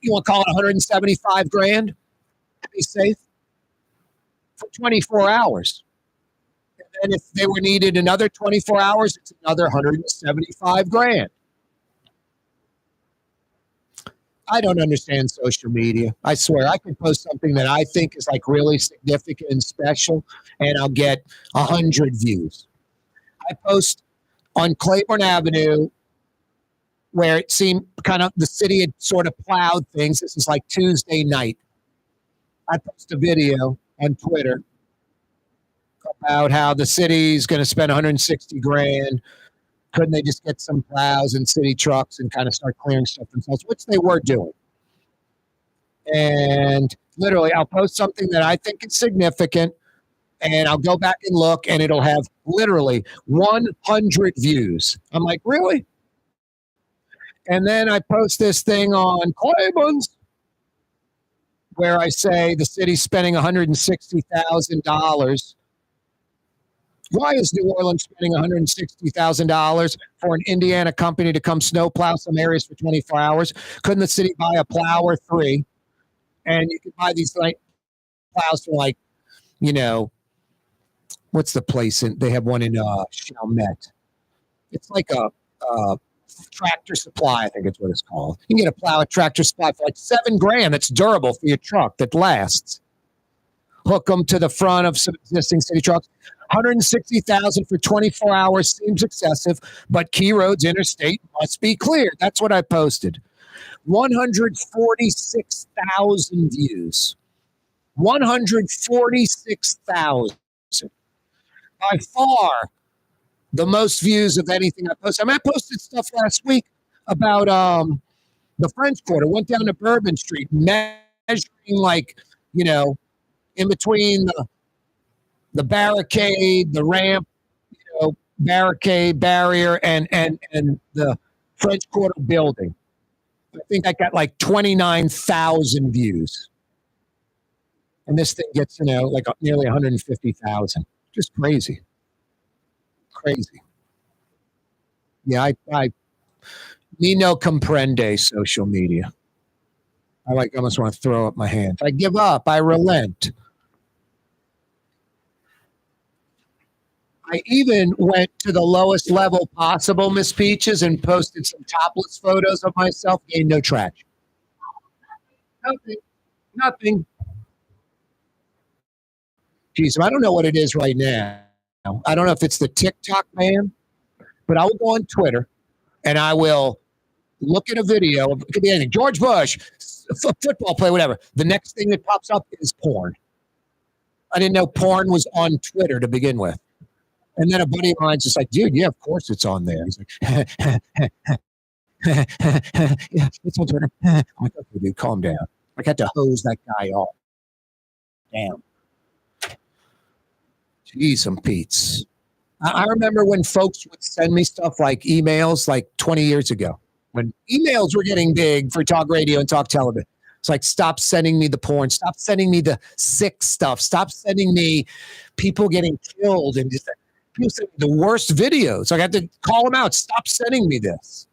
you want to call it $175,000 to be safe? for 24 hours. And if they were needed another 24 hours, it's another 175 grand. I don't understand social media. I swear, I can post something that I think is like really significant and special, and I'll get 100 views. I post on Claiborne Avenue where it seemed kind of the city had sort of plowed things. This is like Tuesday night. I post a video on Twitter about how the city's going to spend 160 grand. Couldn't they just get some plows and city trucks and kind of start clearing stuff themselves, which they were doing. And literally, I'll post something that I think is significant, and I'll go back and look, and it'll have literally 100 views. I'm like, really? And then I post this thing on Claiborne's where I say the city's spending $160,000. Why is New Orleans spending $160,000 for an Indiana company to come snowplow some areas for 24 hours? Couldn't the city buy a plow or three? And you could buy these like plows for like, what's the place they have one in Chalmette. It's like a Tractor Supply, I think it's what it's called. You can get a plow at Tractor Supply for like $7 grand. That's durable for your truck that lasts. Hook them to the front of some existing city trucks. $160,000 for 24 hours seems excessive, but key roads interstate must be cleared. That's what I posted. 146,000 views. 146,000. By far the most views of anything I posted. I mean, I posted stuff last week about the French Quarter. Went down to Bourbon Street, measuring in between the barricade, the ramp, barricade, barrier, and the French Quarter building. I think I got like 29,000 views. And this thing gets, like nearly 150,000. Just crazy. Crazy. Yeah, I me no comprende social media. I almost want to throw up my hands. I give up. I relent. I even went to the lowest level possible, Miss Peaches, and posted some topless photos of myself. Gained no traction. Nothing. Geez, I don't know what it is right now. I don't know if it's the TikTok ban, but I will go on Twitter and I will look at a video. It could be anything. George Bush, football player, whatever. The next thing that pops up is porn. I didn't know porn was on Twitter to begin with. And then a buddy of mine's just like, dude, yeah, of course it's on there. He's like, yeah, it's on Twitter. I'm like, okay, dude, calm down. I had to hose that guy off. Damn. Jeez, some Pete's. I remember when folks would send me stuff like emails like 20 years ago, when emails were getting big for talk radio and talk television. It's like, stop sending me the porn. Stop sending me the sick stuff. Stop sending me people getting killed and just people send me the worst videos. I got to call them out. Stop sending me this.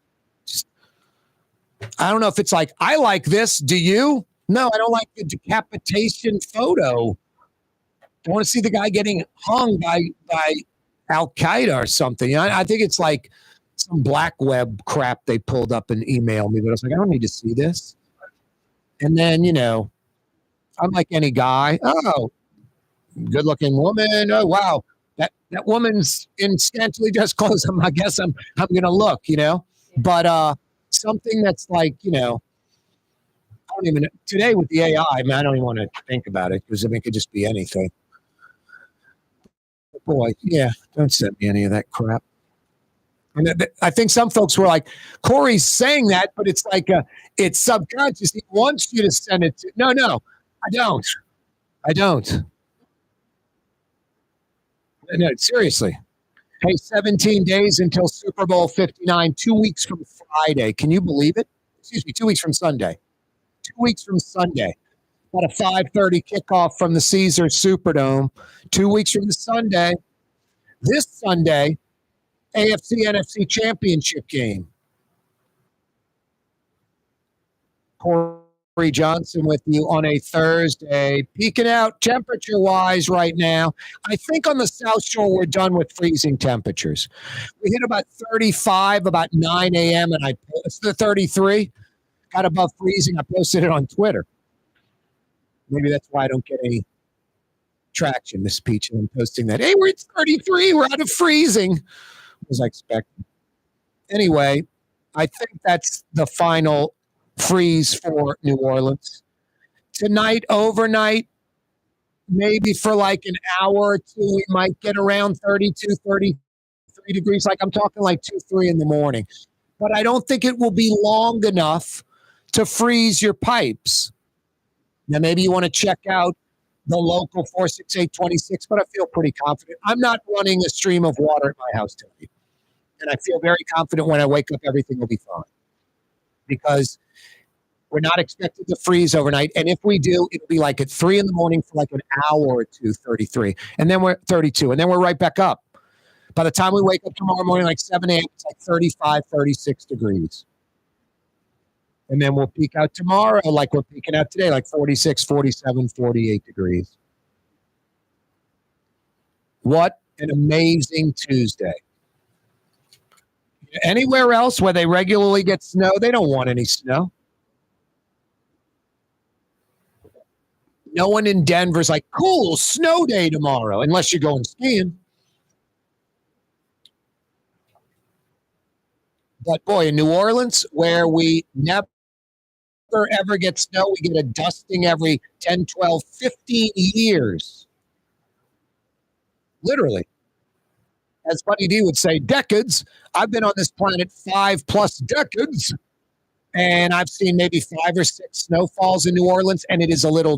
I don't know if it's like, I like this. Do you? No, I don't like the decapitation photo. I want to see the guy getting hung by Al Qaeda or something. I think it's like some black web crap they pulled up and emailed me, but I was like, I don't need to see this. And then, I'm like any guy. Oh, good looking woman. Oh, wow. That woman's in scantily dressed clothes. I guess I'm going to look, but something that's like, I don't even, today with the AI, I don't even want to think about it because it could just be anything. Boy, yeah, don't send me any of that crap. And I think some folks were like, Corey's saying that, but it's like, it's subconscious. He wants you to send it to. No, I don't. No, seriously. Hey, 17 days until Super Bowl 59, 2 weeks from Friday. Can you believe it? Excuse me, 2 weeks from Sunday. 2 weeks from Sunday. About a 5:30 kickoff from the Caesars Superdome. 2 weeks from the Sunday. This Sunday, AFC NFC Championship game. Johnson with you on a Thursday. Peeking out temperature-wise right now. I think on the South Shore we're done with freezing temperatures. We hit about 35 about 9 a.m. and it's the 33. Got above freezing. I posted it on Twitter. Maybe that's why I don't get any traction, Miss Peach, and I'm posting that. Hey, we're at 33. We're out of freezing. What was I expecting? Anyway, I think that's the final freeze for New Orleans. Tonight, overnight, maybe for like an hour or two, we might get around 32, 33 degrees. Like I'm talking like 2, 3 in the morning. But I don't think it will be long enough to freeze your pipes. Now, maybe you want to check out the local 46826, but I feel pretty confident. I'm not running a stream of water at my house tonight. And I feel very confident when I wake up, everything will be fine. Because we're not expected to freeze overnight. And if we do, it'll be like at 3 in the morning for like an hour or two, 33. And then we're 32. And then we're right back up. By the time we wake up tomorrow morning, like 7 a.m., it's like 35, 36 degrees. And then we'll peak out tomorrow like we're peaking out today, like 46, 47, 48 degrees. What an amazing Tuesday. Anywhere else where they regularly get snow, they don't want any snow. No one in Denver's like, cool, snow day tomorrow, unless you're going skiing. But boy, in New Orleans, where we never ever get snow, we get a dusting every 10, 12, 15 years. Literally. As Buddy D would say, decades. I've been on this planet 5+ decades, and I've seen maybe 5 or 6 snowfalls in New Orleans, and it is a little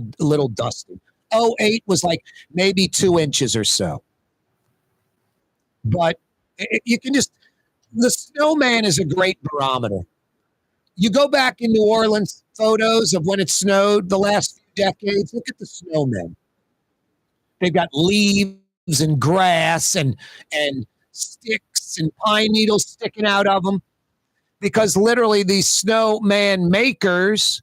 dusty. 08 was like maybe 2 inches or so. But you can just, the snowman is a great barometer. You go back in New Orleans, photos of when it snowed the last few decades, look at the snowmen. They've got leaves and grass and sticks and pine needles sticking out of them, because literally these snowman makers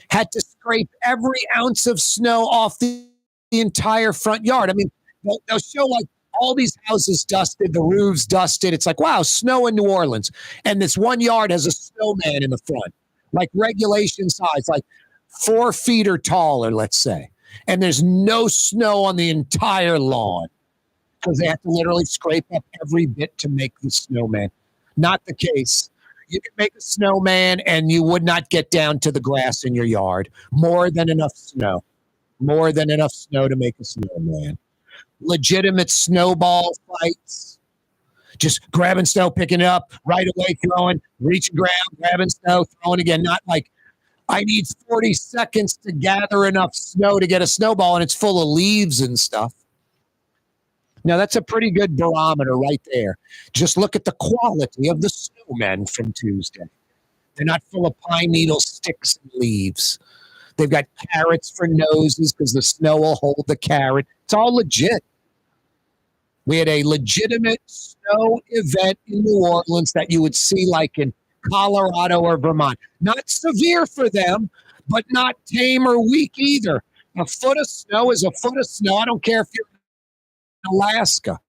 had to scrape every ounce of snow off the entire front yard. I mean, they'll show like all these houses dusted, the roofs dusted. It's like, wow, snow in New Orleans. And this one yard has a snowman in the front, like regulation size, like 4 feet or taller, let's say. And there's no snow on the entire lawn because they have to literally scrape up every bit to make the snowman. Not the case. You can make a snowman and you would not get down to the grass in your yard. More than enough snow. More than enough snow to make a snowman. Legitimate snowball fights. Just grabbing snow, picking it up, right away throwing, reaching ground, grabbing snow, throwing again. Not like I need 40 seconds to gather enough snow to get a snowball and it's full of leaves and stuff. Now, that's a pretty good barometer right there. Just look at the quality of the snowmen from Tuesday. They're not full of pine needle sticks and leaves. They've got carrots for noses because the snow will hold the carrot. It's all legit. We had a legitimate snow event in New Orleans that you would see like in Colorado or Vermont. Not severe for them, but not tame or weak either. A foot of snow is a foot of snow. I don't care if you're in Alaska,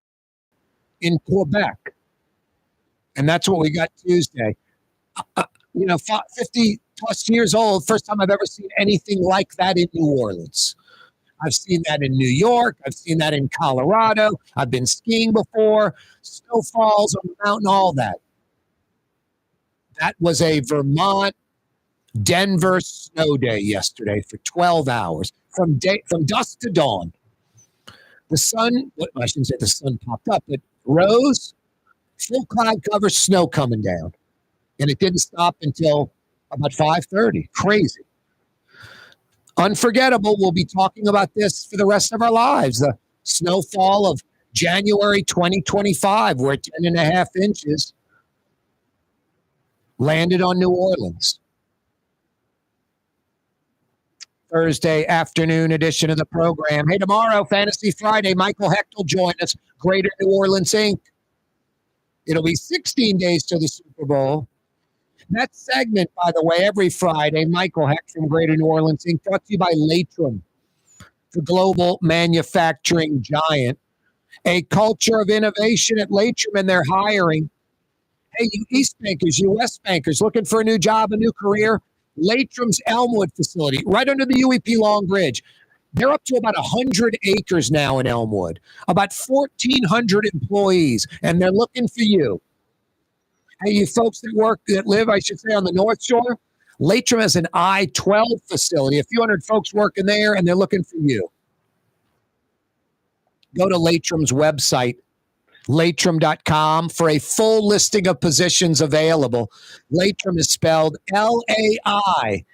in Quebec. And that's what we got Tuesday. 50 plus years old, first time I've ever seen anything like that in New Orleans. I've seen that in New York. I've seen that in Colorado. I've been skiing before, snowfalls on the mountain, all that. That was a Vermont, Denver snow day yesterday for 12 hours, from dusk to dawn. The sun, I shouldn't say the sun popped up, but rose, full cloud cover, snow coming down. And it didn't stop until about 5:30. Crazy. Unforgettable. We'll be talking about this for the rest of our lives. The snowfall of January 2025, where 10.5 inches landed on New Orleans. Thursday afternoon edition of the program. Hey, tomorrow, Fantasy Friday, Michael Hecht will join us. Greater New Orleans Inc. It'll be 16 days to the Super Bowl. That segment, by the way, every Friday, Michael Heck from Greater New Orleans Inc., brought to you by Latrim, the global manufacturing giant. A culture of innovation at Latrim, and they're hiring. Hey, you East Bankers, you West Bankers, looking for a new job, a new career? Latrim's Elmwood facility, right under the UEP Long Bridge. They're up to about 100 acres now in Elmwood, about 1,400 employees, and they're looking for you. Hey, you folks that live, I should say, on the North Shore, Latrim has an I-12 facility, a few hundred folks working there, and they're looking for you. Go to Latrim's website, Latrim.com, for a full listing of positions available. Latrim is spelled Laitram,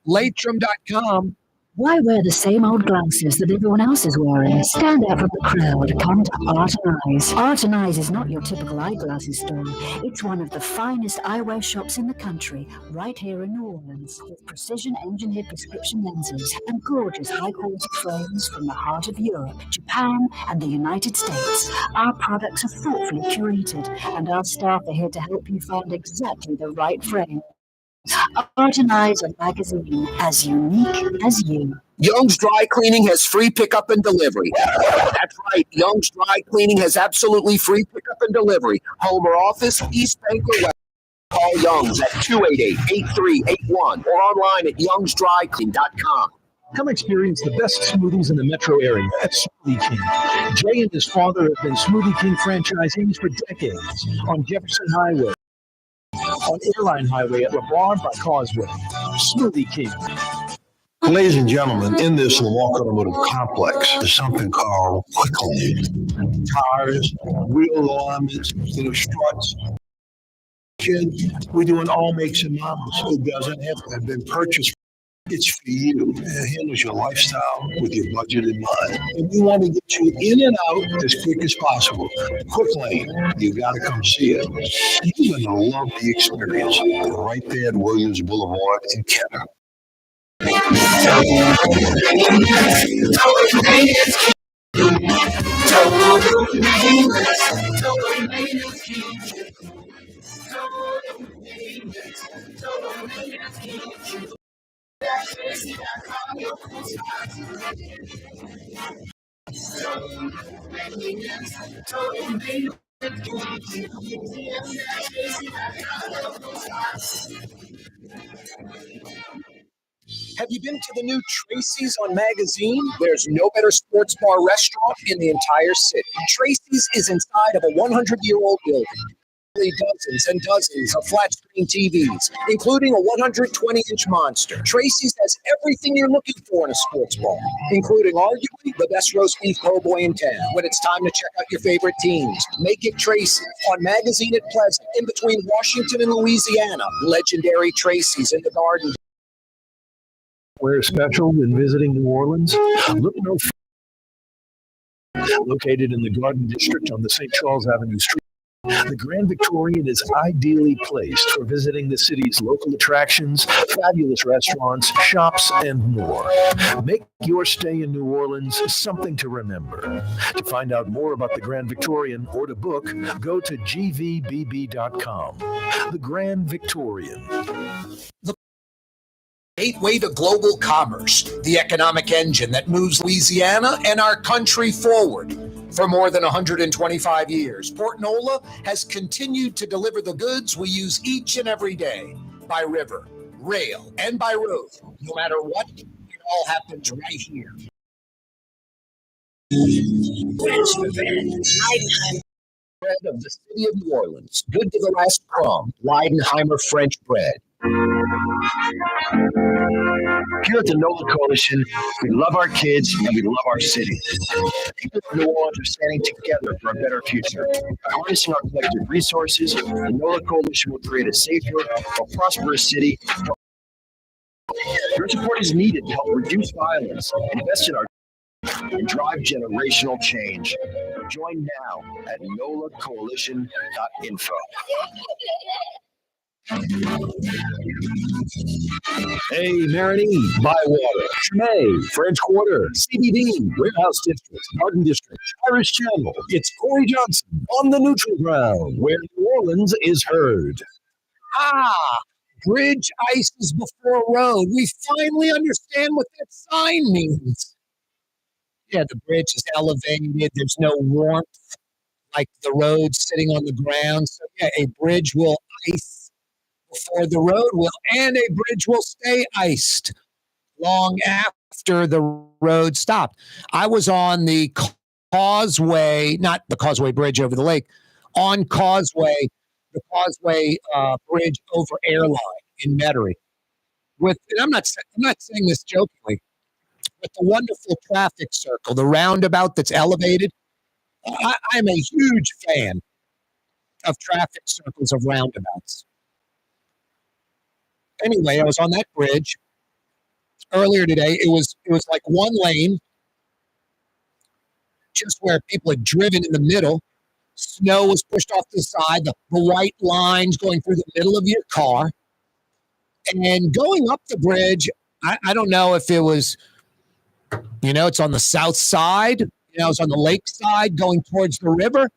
Latrim.com. Why wear the same old glasses that everyone else is wearing? Stand out from the crowd. Come to Art and Eyes. Art and Eyes is not your typical eyeglasses store. It's one of the finest eyewear shops in the country, right here in New Orleans, with precision-engineered prescription lenses and gorgeous high-quality frames from the heart of Europe, Japan, and the United States. Our products are thoughtfully curated, and our staff are here to help you find exactly the right frame. Art and Eyes, a magazine as unique as you. Young's Dry Cleaning has free pickup and delivery. That's right. Young's Dry Cleaning has absolutely free pickup and delivery. Home or office, East Bank or West. Call Young's at 288-8381 or online at youngsdryclean.com. Come experience the best smoothies in the metro area at Smoothie King. Jay and his father have been Smoothie King franchisees for decades on Jefferson Highway, on Airline Highway at LeBron by Causeway. Smoothie King. Ladies and gentlemen, in this Milwaukee Automotive Complex, there's something called quick lane. Tires, wheel alignments, struts. We're doing all makes and models. It doesn't have to have been purchased. It's for you. It handles your lifestyle with your budget in mind. And we want to get you in and out as quick as possible. Quick lane, you got to come see it. You're going to love the experience right there at Williams Boulevard in Kenner. Have you been to the new Tracy's on Magazine? There's no better sports bar restaurant in the entire city. Tracy's is inside of a 100-year-old building. Dozens and dozens of flat-screen TVs, including a 120-inch monster. Tracy's has everything you're looking for in a sports bar, including arguably the best roast beef po' boy in town. When it's time to check out your favorite teams, make it Tracy's on Magazine at Pleasant, in between Washington and Louisiana. Legendary Tracy's in the Garden. Where special when visiting New Orleans? Look no further. Located in the Garden District on the St. Charles Avenue Street, the Grand Victorian is ideally placed for visiting the city's local attractions, fabulous restaurants, shops, and more. Make your stay in New Orleans something to remember. To find out more about the Grand Victorian or to book, go to gvbb.com. The Grand Victorian. Gateway to global commerce, the economic engine that moves Louisiana and our country forward. For more than 125 years, Port NOLA has continued to deliver the goods we use each and every day, by river, rail, and by road. No matter what, it all happens right here. Bread of the city of New Orleans, good to the last crumb, Weidenheimer French bread. Here at the NOLA Coalition, we love our kids and we love our city. People of New Orleans are standing together for a better future. By harnessing our collective resources, the NOLA Coalition will create a safer, more prosperous city. Your support is needed to help reduce violence, invest in our and drive generational change. Join now at nolacoalition.info. Hey, Marini, Bywater, Tremay, French Quarter, CBD, Warehouse District, Garden District, Irish Channel. It's Corey Johnson on the neutral ground, where New Orleans is heard. Bridge ices before road. We finally understand what that sign means. Yeah, the bridge is elevated. There's no warmth like the road sitting on the ground. So, yeah, a bridge will ice before the road will, and a bridge will stay iced long after the road stopped. I was on the Causeway, not the Causeway Bridge over the lake, on Causeway, the Causeway Bridge over Airline in Metairie. And I'm not saying this jokingly, but the wonderful traffic circle, the roundabout that's elevated. I'm a huge fan of traffic circles of roundabouts. Anyway, I was on that bridge earlier today. It was like one lane, just where people had driven in the middle. Snow was pushed off to the side, the white lines going through the middle of your car. And going up the bridge, I don't know if it was, it's on the south side, it's on the lake side going towards the river.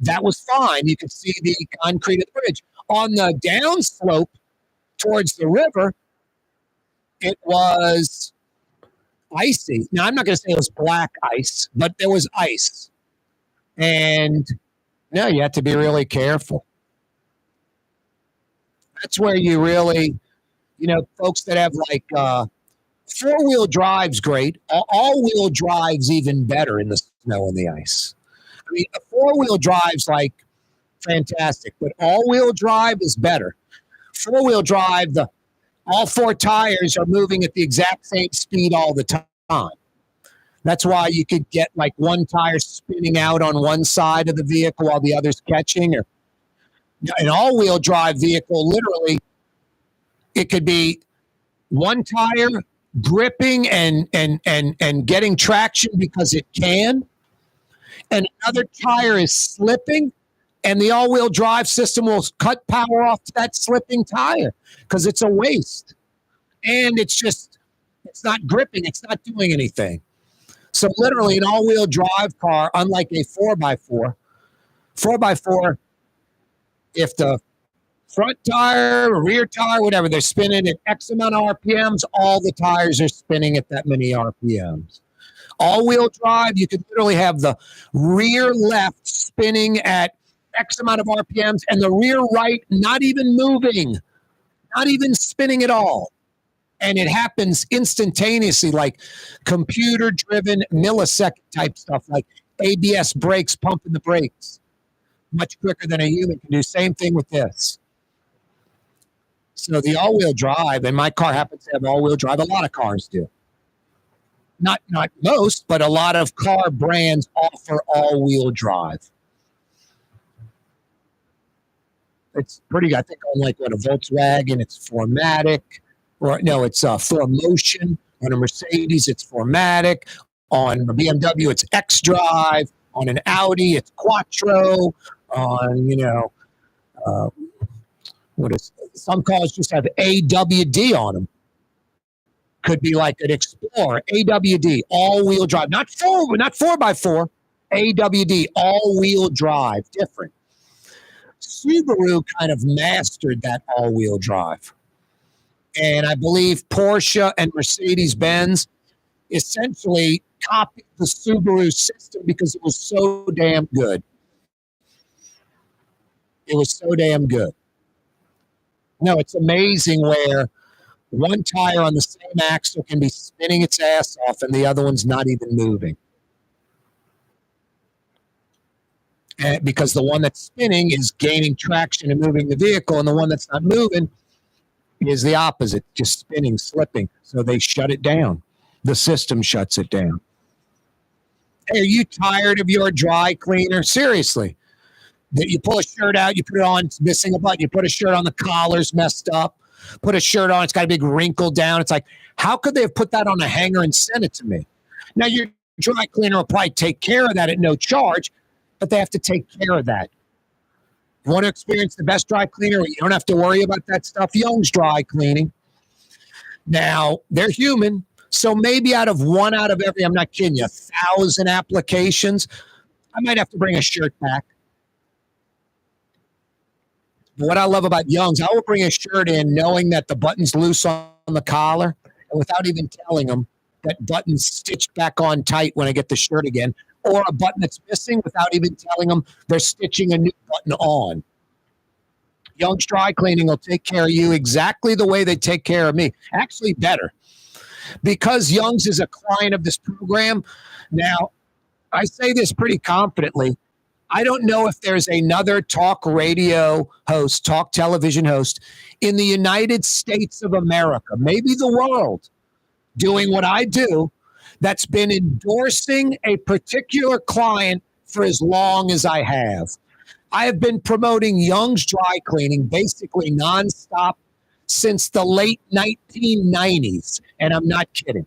That was fine. You could see the concrete of the bridge. On the downslope towards the river, it was icy. Now, I'm not going to say it was black ice, but there was ice. And no, you have to be really careful. That's where you really, folks that have like four-wheel drive's great. All-wheel drive's even better in the snow and the ice. I mean, a four-wheel drive's like fantastic, but all-wheel drive is better. Four-wheel drive, all four tires are moving at the exact same speed all the time. That's why you could get like one tire spinning out on one side of the vehicle while the other's catching. Or an all-wheel drive vehicle, literally, it could be one tire gripping and getting traction because it can, and another tire is slipping, and the all-wheel drive system will cut power off to that slipping tire because it's a waste. And it's not gripping. It's not doing anything. So literally an all-wheel drive car, unlike a 4x4, if the front tire or rear tire, whatever, they're spinning at X amount of RPMs, all the tires are spinning at that many RPMs. All-wheel drive, you could literally have the rear left spinning at X amount of RPMs and the rear right not even moving, not even spinning at all. And it happens instantaneously, like computer-driven millisecond type stuff, like ABS brakes pumping the brakes much quicker than a human can do. Same thing with this. So the all-wheel drive, and my car happens to have all-wheel drive. A lot of cars do. Not most, but a lot of car brands offer all-wheel drive. It's pretty good. I think on like a Volkswagen, it's 4MATIC. Or no, it's 4Motion. On a Mercedes, it's 4MATIC. On a BMW, it's xDrive. On an Audi, it's Quattro. On, some cars just have AWD on them. Could be like an Explorer, AWD, all-wheel drive. Not 4x4, AWD, all-wheel drive, different. Subaru kind of mastered that all-wheel drive. And I believe Porsche and Mercedes-Benz essentially copied the Subaru system because it was so damn good. It was so damn good. No, it's amazing where one tire on the same axle can be spinning its ass off and the other one's not even moving. And because the one that's spinning is gaining traction and moving the vehicle, and the one that's not moving is the opposite, just spinning, slipping. So they shut it down. The system shuts it down. Hey, are you tired of your dry cleaner? Seriously. That you pull a shirt out, you put it on, it's missing a button. You put a shirt on, the collar's messed up. Put a shirt on, it's got a big wrinkle down. It's like, how could they have put that on a hanger and sent it to me? Now, your dry cleaner will probably take care of that at no charge, but they have to take care of that. You want to experience the best dry cleaner? You don't have to worry about that stuff. Young's Dry Cleaning. Now, they're human, so maybe out of every, I'm not kidding you, 1,000 applications, I might have to bring a shirt back. But what I love about Young's, I will bring a shirt in knowing that the button's loose on the collar, and without even telling them, that button's stitched back on tight when I get the shirt again, or a button that's missing without even telling them they're stitching a new button on. Young's Dry Cleaning will take care of you exactly the way they take care of me. Actually, better. Because Young's is a client of this program, now, I say this pretty confidently. I don't know if there's another talk radio host, talk television host in the United States of America, maybe the world, doing what I do, that's been endorsing a particular client for as long as I have. I have been promoting Young's Dry Cleaning basically nonstop since the late 1990s, and I'm not kidding.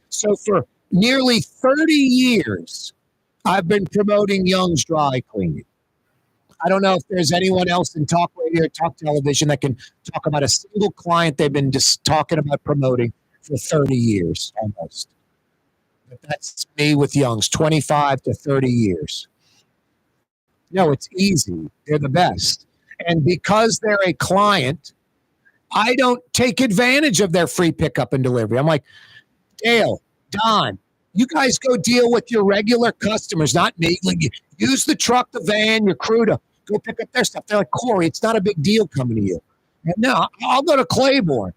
So for nearly 30 years, I've been promoting Young's Dry Cleaning. I don't know if there's anyone else in talk radio or talk television that can talk about a single client they've been just talking about promoting for 30 years almost. But that's me with Young's, 25 to 30 years. No, it's easy. They're the best. And because they're a client, I don't take advantage of their free pickup and delivery. I'm like, Dale, Don, you guys go deal with your regular customers, not me. Like, use the truck, the van, your crew to go pick up their stuff. They're like, Corey, it's not a big deal coming to you. And no, I'll go to Claiborne.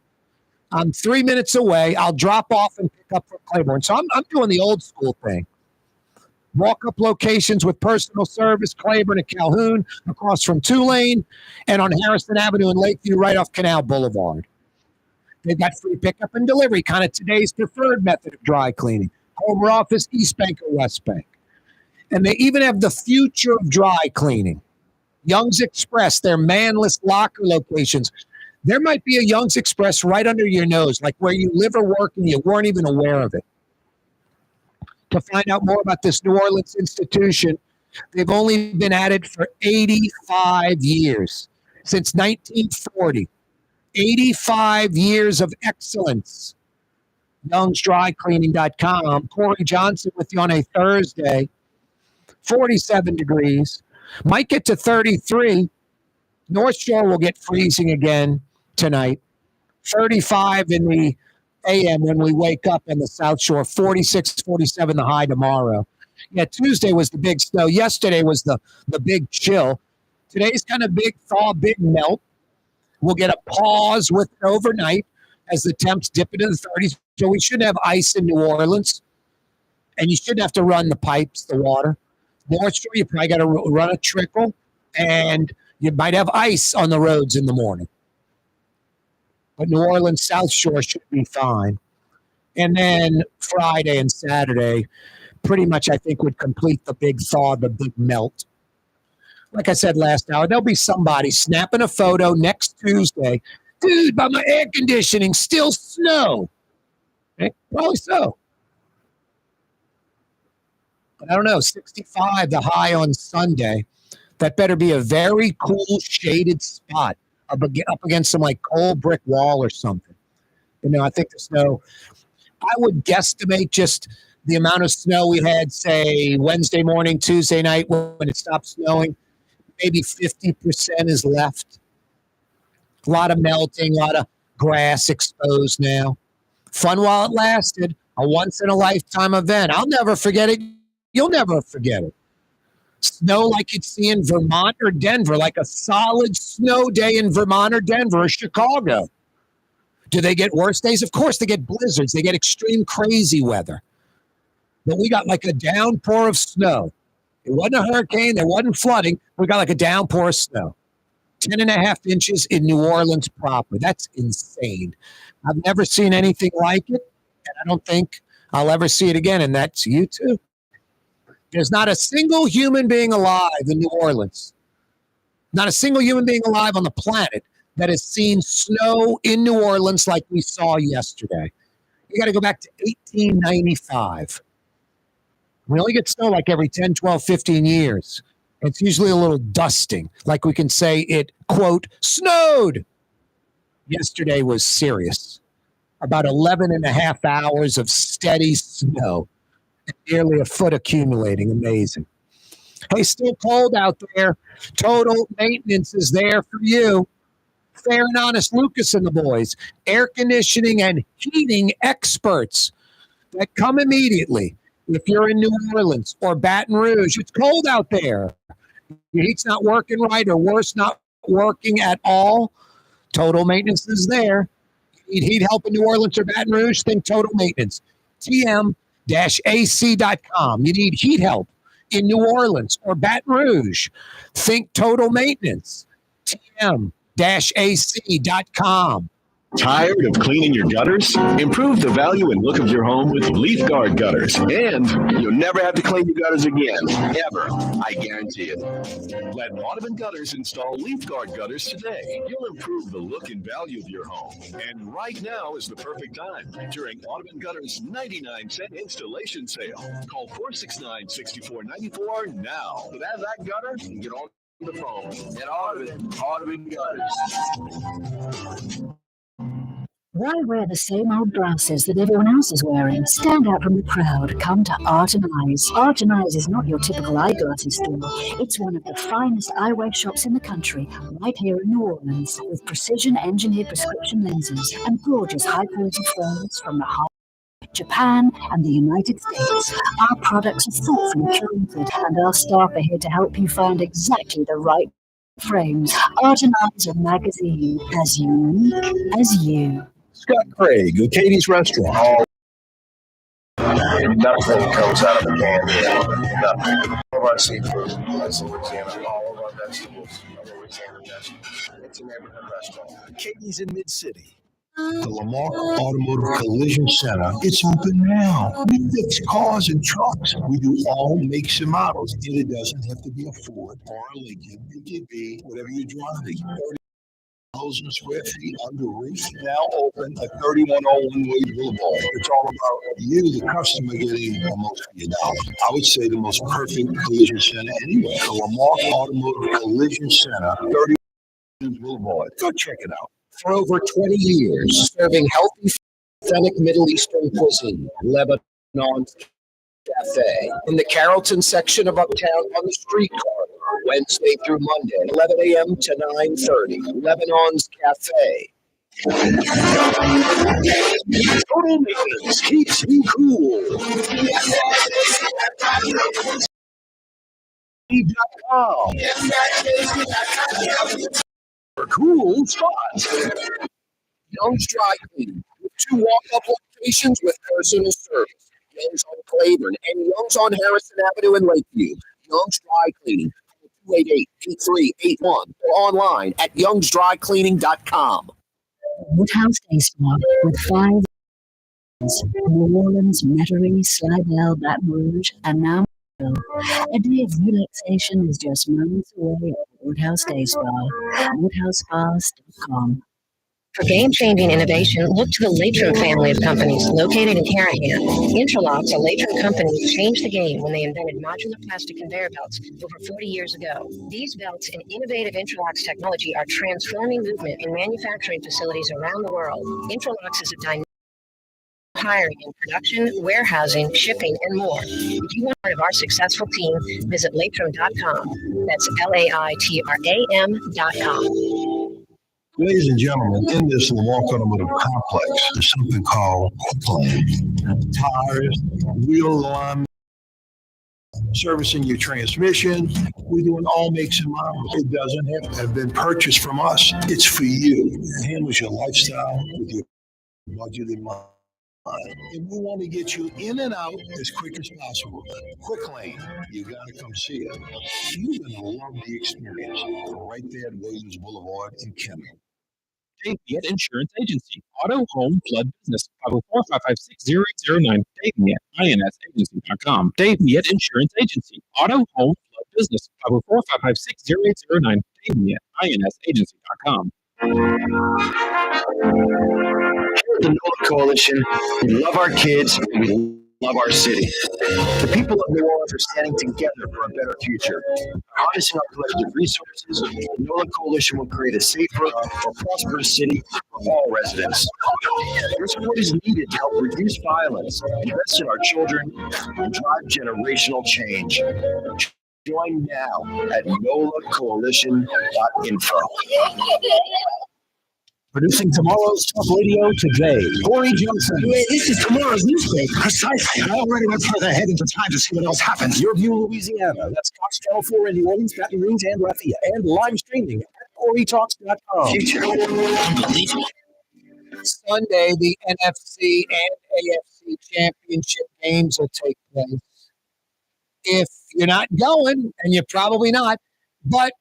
I'm 3 minutes away. I'll drop off and pick up from Claiborne. So I'm doing the old school thing. Walk-up locations with personal service, Claiborne and Calhoun, across from Tulane, and on Harrison Avenue in Lakeview, right off Canal Boulevard. They've got free pickup and delivery, kind of today's preferred method of dry cleaning. Home office, East Bank or West Bank. And they even have the future of dry cleaning. Young's Express, their manless locker locations. There might be a Young's Express right under your nose, like where you live or work and you weren't even aware of it. To find out more about this New Orleans institution, they've only been at it for 85 years, since 1940. 85 years of excellence. Young'sDryCleaning.com. Corey Johnson with you on a Thursday. 47 degrees. Might get to 33. North Shore will get freezing again tonight. 35 in the a.m. when we wake up in the South Shore. 46, 47 the high tomorrow. Yeah, Tuesday was the big snow. Yesterday was the big chill. Today's kind of big thaw, big melt. We'll get a pause with it overnight as the temps dip into the 30s. So we shouldn't have ice in New Orleans. And you shouldn't have to run the pipes, the water. North Shore, you probably got to run a trickle. And you might have ice on the roads in the morning. But New Orleans, South Shore should be fine. And then Friday and Saturday, pretty much I think would complete the big thaw, the big melt. Like I said last hour, there'll be somebody snapping a photo next Tuesday. Dude, by my air conditioning, still snow. Probably so. But I don't know, 65, the high on Sunday. That better be a very cool shaded spot up against some like cold brick wall or something. You know, I think the snow, I would guesstimate just the amount of snow we had, say, Wednesday morning, Tuesday night when it stopped snowing. Maybe 50% is left. A lot of melting, a lot of grass exposed now. Fun while it lasted. A once-in-a-lifetime event. I'll never forget it. You'll never forget it. Snow like you'd see in Vermont or Denver, like a solid snow day in Vermont or Denver or Chicago. Do they get worse days? Of course, they get blizzards. They get extreme crazy weather. But we got like a downpour of snow. It wasn't a hurricane. There wasn't flooding. We got like a downpour of snow. 10.5 inches in New Orleans proper. That's insane. I've never seen anything like it, and I don't think I'll ever see it again, and that's you too. There's not a single human being alive in New Orleans, not a single human being alive on the planet that has seen snow in New Orleans like we saw yesterday. You got to go back to 1895. We only get snow like every 10, 12, 15 years. It's usually a little dusting, like we can say it, quote, snowed. Yesterday was serious. About 11.5 hours of steady snow. Nearly a foot accumulating. Amazing. Hey, still cold out there. Total Maintenance is there for you. Fair and Honest Lucas and the boys, air conditioning and heating experts that come immediately. If you're in New Orleans or Baton Rouge, it's cold out there. Your heat's not working right, or worse, not working at all. Total Maintenance is there. You need heat help in New Orleans or Baton Rouge? Think Total Maintenance. TM-AC.com. You need heat help in New Orleans or Baton Rouge? Think Total Maintenance. TM-AC.com. Tired of cleaning your gutters? Improve the value and look of your home with Leaf Guard gutters. And you'll never have to clean your gutters again, ever. I guarantee it. Let Audubon Gutters install Leaf Guard gutters today. You'll improve the look and value of your home. And right now is the perfect time during Audubon Gutters 99-cent installation sale. Call 469-6494 now. But as that gutter, you get on the phone. At Audubon Gutters. Why wear the same old glasses that everyone else is wearing? Stand out from the crowd. Come to Art and Eyes. Art and Eyes is not your typical eyeglasses store. It's one of the finest eyewear shops in the country, right here in New Orleans, with precision-engineered prescription lenses and gorgeous high-quality frames from the heart. Japan and the United States. Our products are thoughtfully curated, and our staff are here to help you find exactly the right frames. Art and Eyes, a magazine as unique as you. Scott Craig of Katie's Restaurant. Nothing comes out of a can. Nothing. All of our seafood is Louisiana. All of our vegetables are Louisiana vegetables. It's a neighborhood restaurant. Katie's in Mid-City. The Lamar Automotive Collision Center. It's open now. We fix cars and trucks. We do all makes and models. And it doesn't have to be a Ford or a Lincoln. It could be whatever you're driving. 30,000 square feet under roof. Now open at 3101 Williams Boulevard. It's all about you, the customer, getting the most for your dollar. I would say the most perfect collision center anywhere. The Lamar Automotive Collision Center, 31 Williams Boulevard. Go check it out. For over 20 years, serving healthy, authentic Middle Eastern cuisine, Lebanon's Cafe, in the Carrollton section of Uptown on the street corner, Wednesday through Monday, 11 a.m. to 9:30, Lebanon's Cafe. Total Maintenance keeps you cool. For cool spots. Young's Dry Cleaning, with 2 walk-up locations with personal service. Young's on Claiborne and Young's on Harrison Avenue in Lakeview. Young's Dry Cleaning, 288-8381, or online at youngsdrycleaning.com. Woodhouse Day Spa with 5 New Orleans, Metairie, Slidell, Baton Rouge, and now a day of relaxation is just moments away at Woodhouse Day Spa. WoodhouseSpas.com. For game-changing innovation, look to the Latrim family of companies located in Harahan. Interlocks, a Latrim company, changed the game when they invented modular plastic conveyor belts over 40 years ago. These belts and innovative Interlocks technology are transforming movement in manufacturing facilities around the world. Interlocks is a dynamic hiring in production, warehousing, shipping, and more. If you want part of our successful team, visit Latrim.com. That's LAITRAM.com. Ladies and gentlemen, in this Lamar Automotive complex, there's something called Quicklane. Tires, wheel alignment, servicing your transmission. We're doing all makes and models. It doesn't have to have been purchased from us. It's for you. It handles your lifestyle with your budget in mind. And we want to get you in and out as quick as possible. Quicklane, you got to come see it. You're going to love the experience right there at Williams Boulevard in Kendall. Dave Miet Insurance Agency, Auto, Home, Flood Business, 504-556-0809, Dave Miet, INSagency.com. Dave Miet Insurance Agency, Auto, Home, Flood Business, 504-556-0809, Dave Miet, INSagency.com. Here at the NOLA Coalition, we love our kids and we love our city. The people of New Orleans are standing together for a better future. Harnessing our collective resources, the NOLA Coalition will create a safer, more prosperous city for all residents. Your support is needed to help reduce violence, invest in our children, and drive generational change. Join now at NOLAcoalition.info. Producing tomorrow's talk radio today, Corey Johnson. This is tomorrow's newspaper. Precisely. I already went further ahead into time to see what else happens. Your View, Louisiana. That's Cox Channel 4 in New Orleans, Baton Rouge, and Lafayette. And live streaming at CoreyTalks.com. Future. Unbelievable. Sunday, the NFC and AFC championship games will take place. If you're not going, and you're probably not, but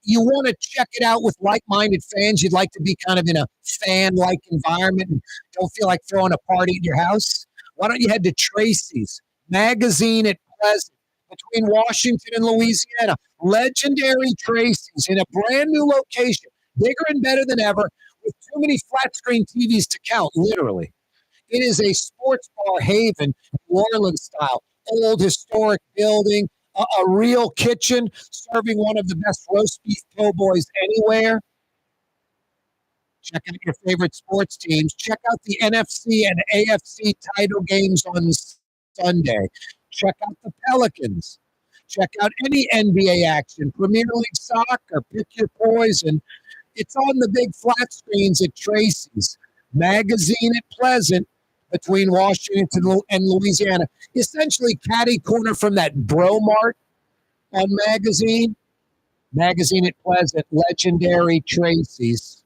you want to check it out with like-minded fans, you'd like to be kind of in a fan-like environment and don't feel like throwing a party at your house, why don't you head to Tracy's Magazine at Pleasant between Washington and Louisiana. Legendary Tracy's in a brand new location, bigger and better than ever, with too many flat-screen TVs to count, literally. It is a sports bar haven, New Orleans style, old historic building, a real kitchen, serving one of the best roast beef po' boys anywhere. Check out your favorite sports teams. Check out the NFC and AFC title games on Sunday. Check out the Pelicans. Check out any NBA action, Premier League soccer, pick your poison. It's on the big flat screens at Tracy's. Magazine at Pleasant between Washington and Louisiana. Essentially catty corner from that Bromart on Magazine. Magazine at Pleasant, legendary Tracy's.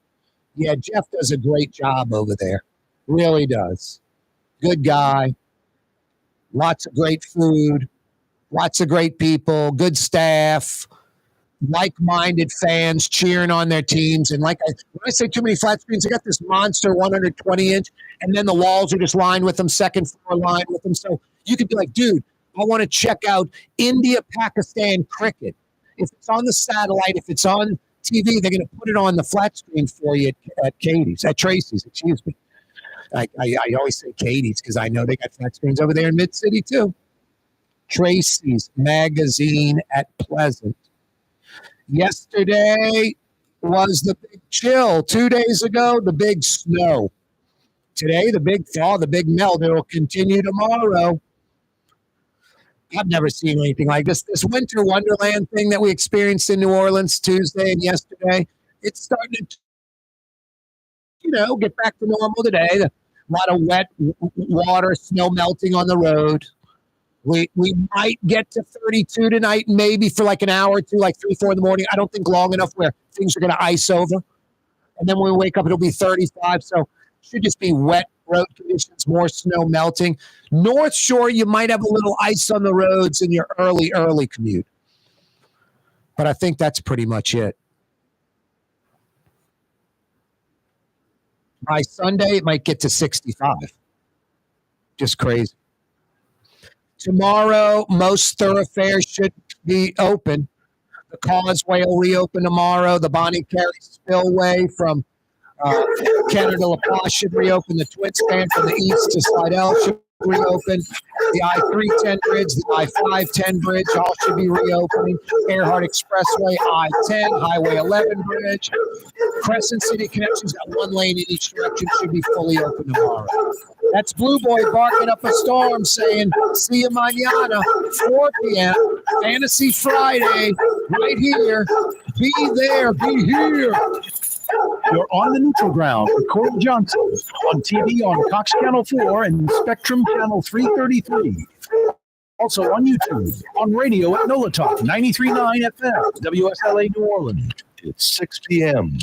Yeah, Jeff does a great job over there. Really does. Good guy. Lots of great food. Lots of great people. Good staff. Like-minded fans cheering on their teams. And when I say too many flat screens, I got this monster 120-inch, and then the walls are just lined with them, second floor lined with them. So you could be like, dude, I want to check out India-Pakistan cricket. If it's on the satellite, if it's on TV, they're going to put it on the flat screen for you at Tracy's, excuse me. I always say Katie's because I know they got flat screens over there in Mid-City too. Tracy's Magazine at Pleasant. Yesterday was the big chill. 2 days ago, the big snow. Today, the big thaw, the big melt. It will continue tomorrow. I've never seen anything like this. This winter wonderland thing that we experienced in New Orleans Tuesday and yesterday, it's starting to, get back to normal today. A lot of wet water, snow melting on the road. We might get to 32 tonight, maybe for like an hour or two, like 3, 4 in the morning. I don't think long enough where things are going to ice over. And then when we wake up, it'll be 35. So it should just be wet road conditions, more snow melting. North Shore, you might have a little ice on the roads in your early commute. But I think that's pretty much it. By Sunday, it might get to 65. Just crazy. Tomorrow, most thoroughfares should be open. The Causeway will reopen tomorrow. The Bonnie Carey Spillway from Canada La Paz should reopen. The Twin Span from the east to Slidell should reopen. The I-310 bridge, the I-510 bridge, all should be reopening. Earhart Expressway, I-10, Highway 11 bridge. Crescent City Connection's got one lane in each direction, should be fully open tomorrow. That's Blue Boy barking up a storm saying, see you mañana, 4 p.m., Fantasy Friday, right here. Be there, be here. You're on the neutral ground with Corey Johnson on TV on Cox Channel 4 and Spectrum Channel 333. Also on YouTube, on radio at NOLA Talk 93.9 FM, WSLA New Orleans. It's 6 p.m.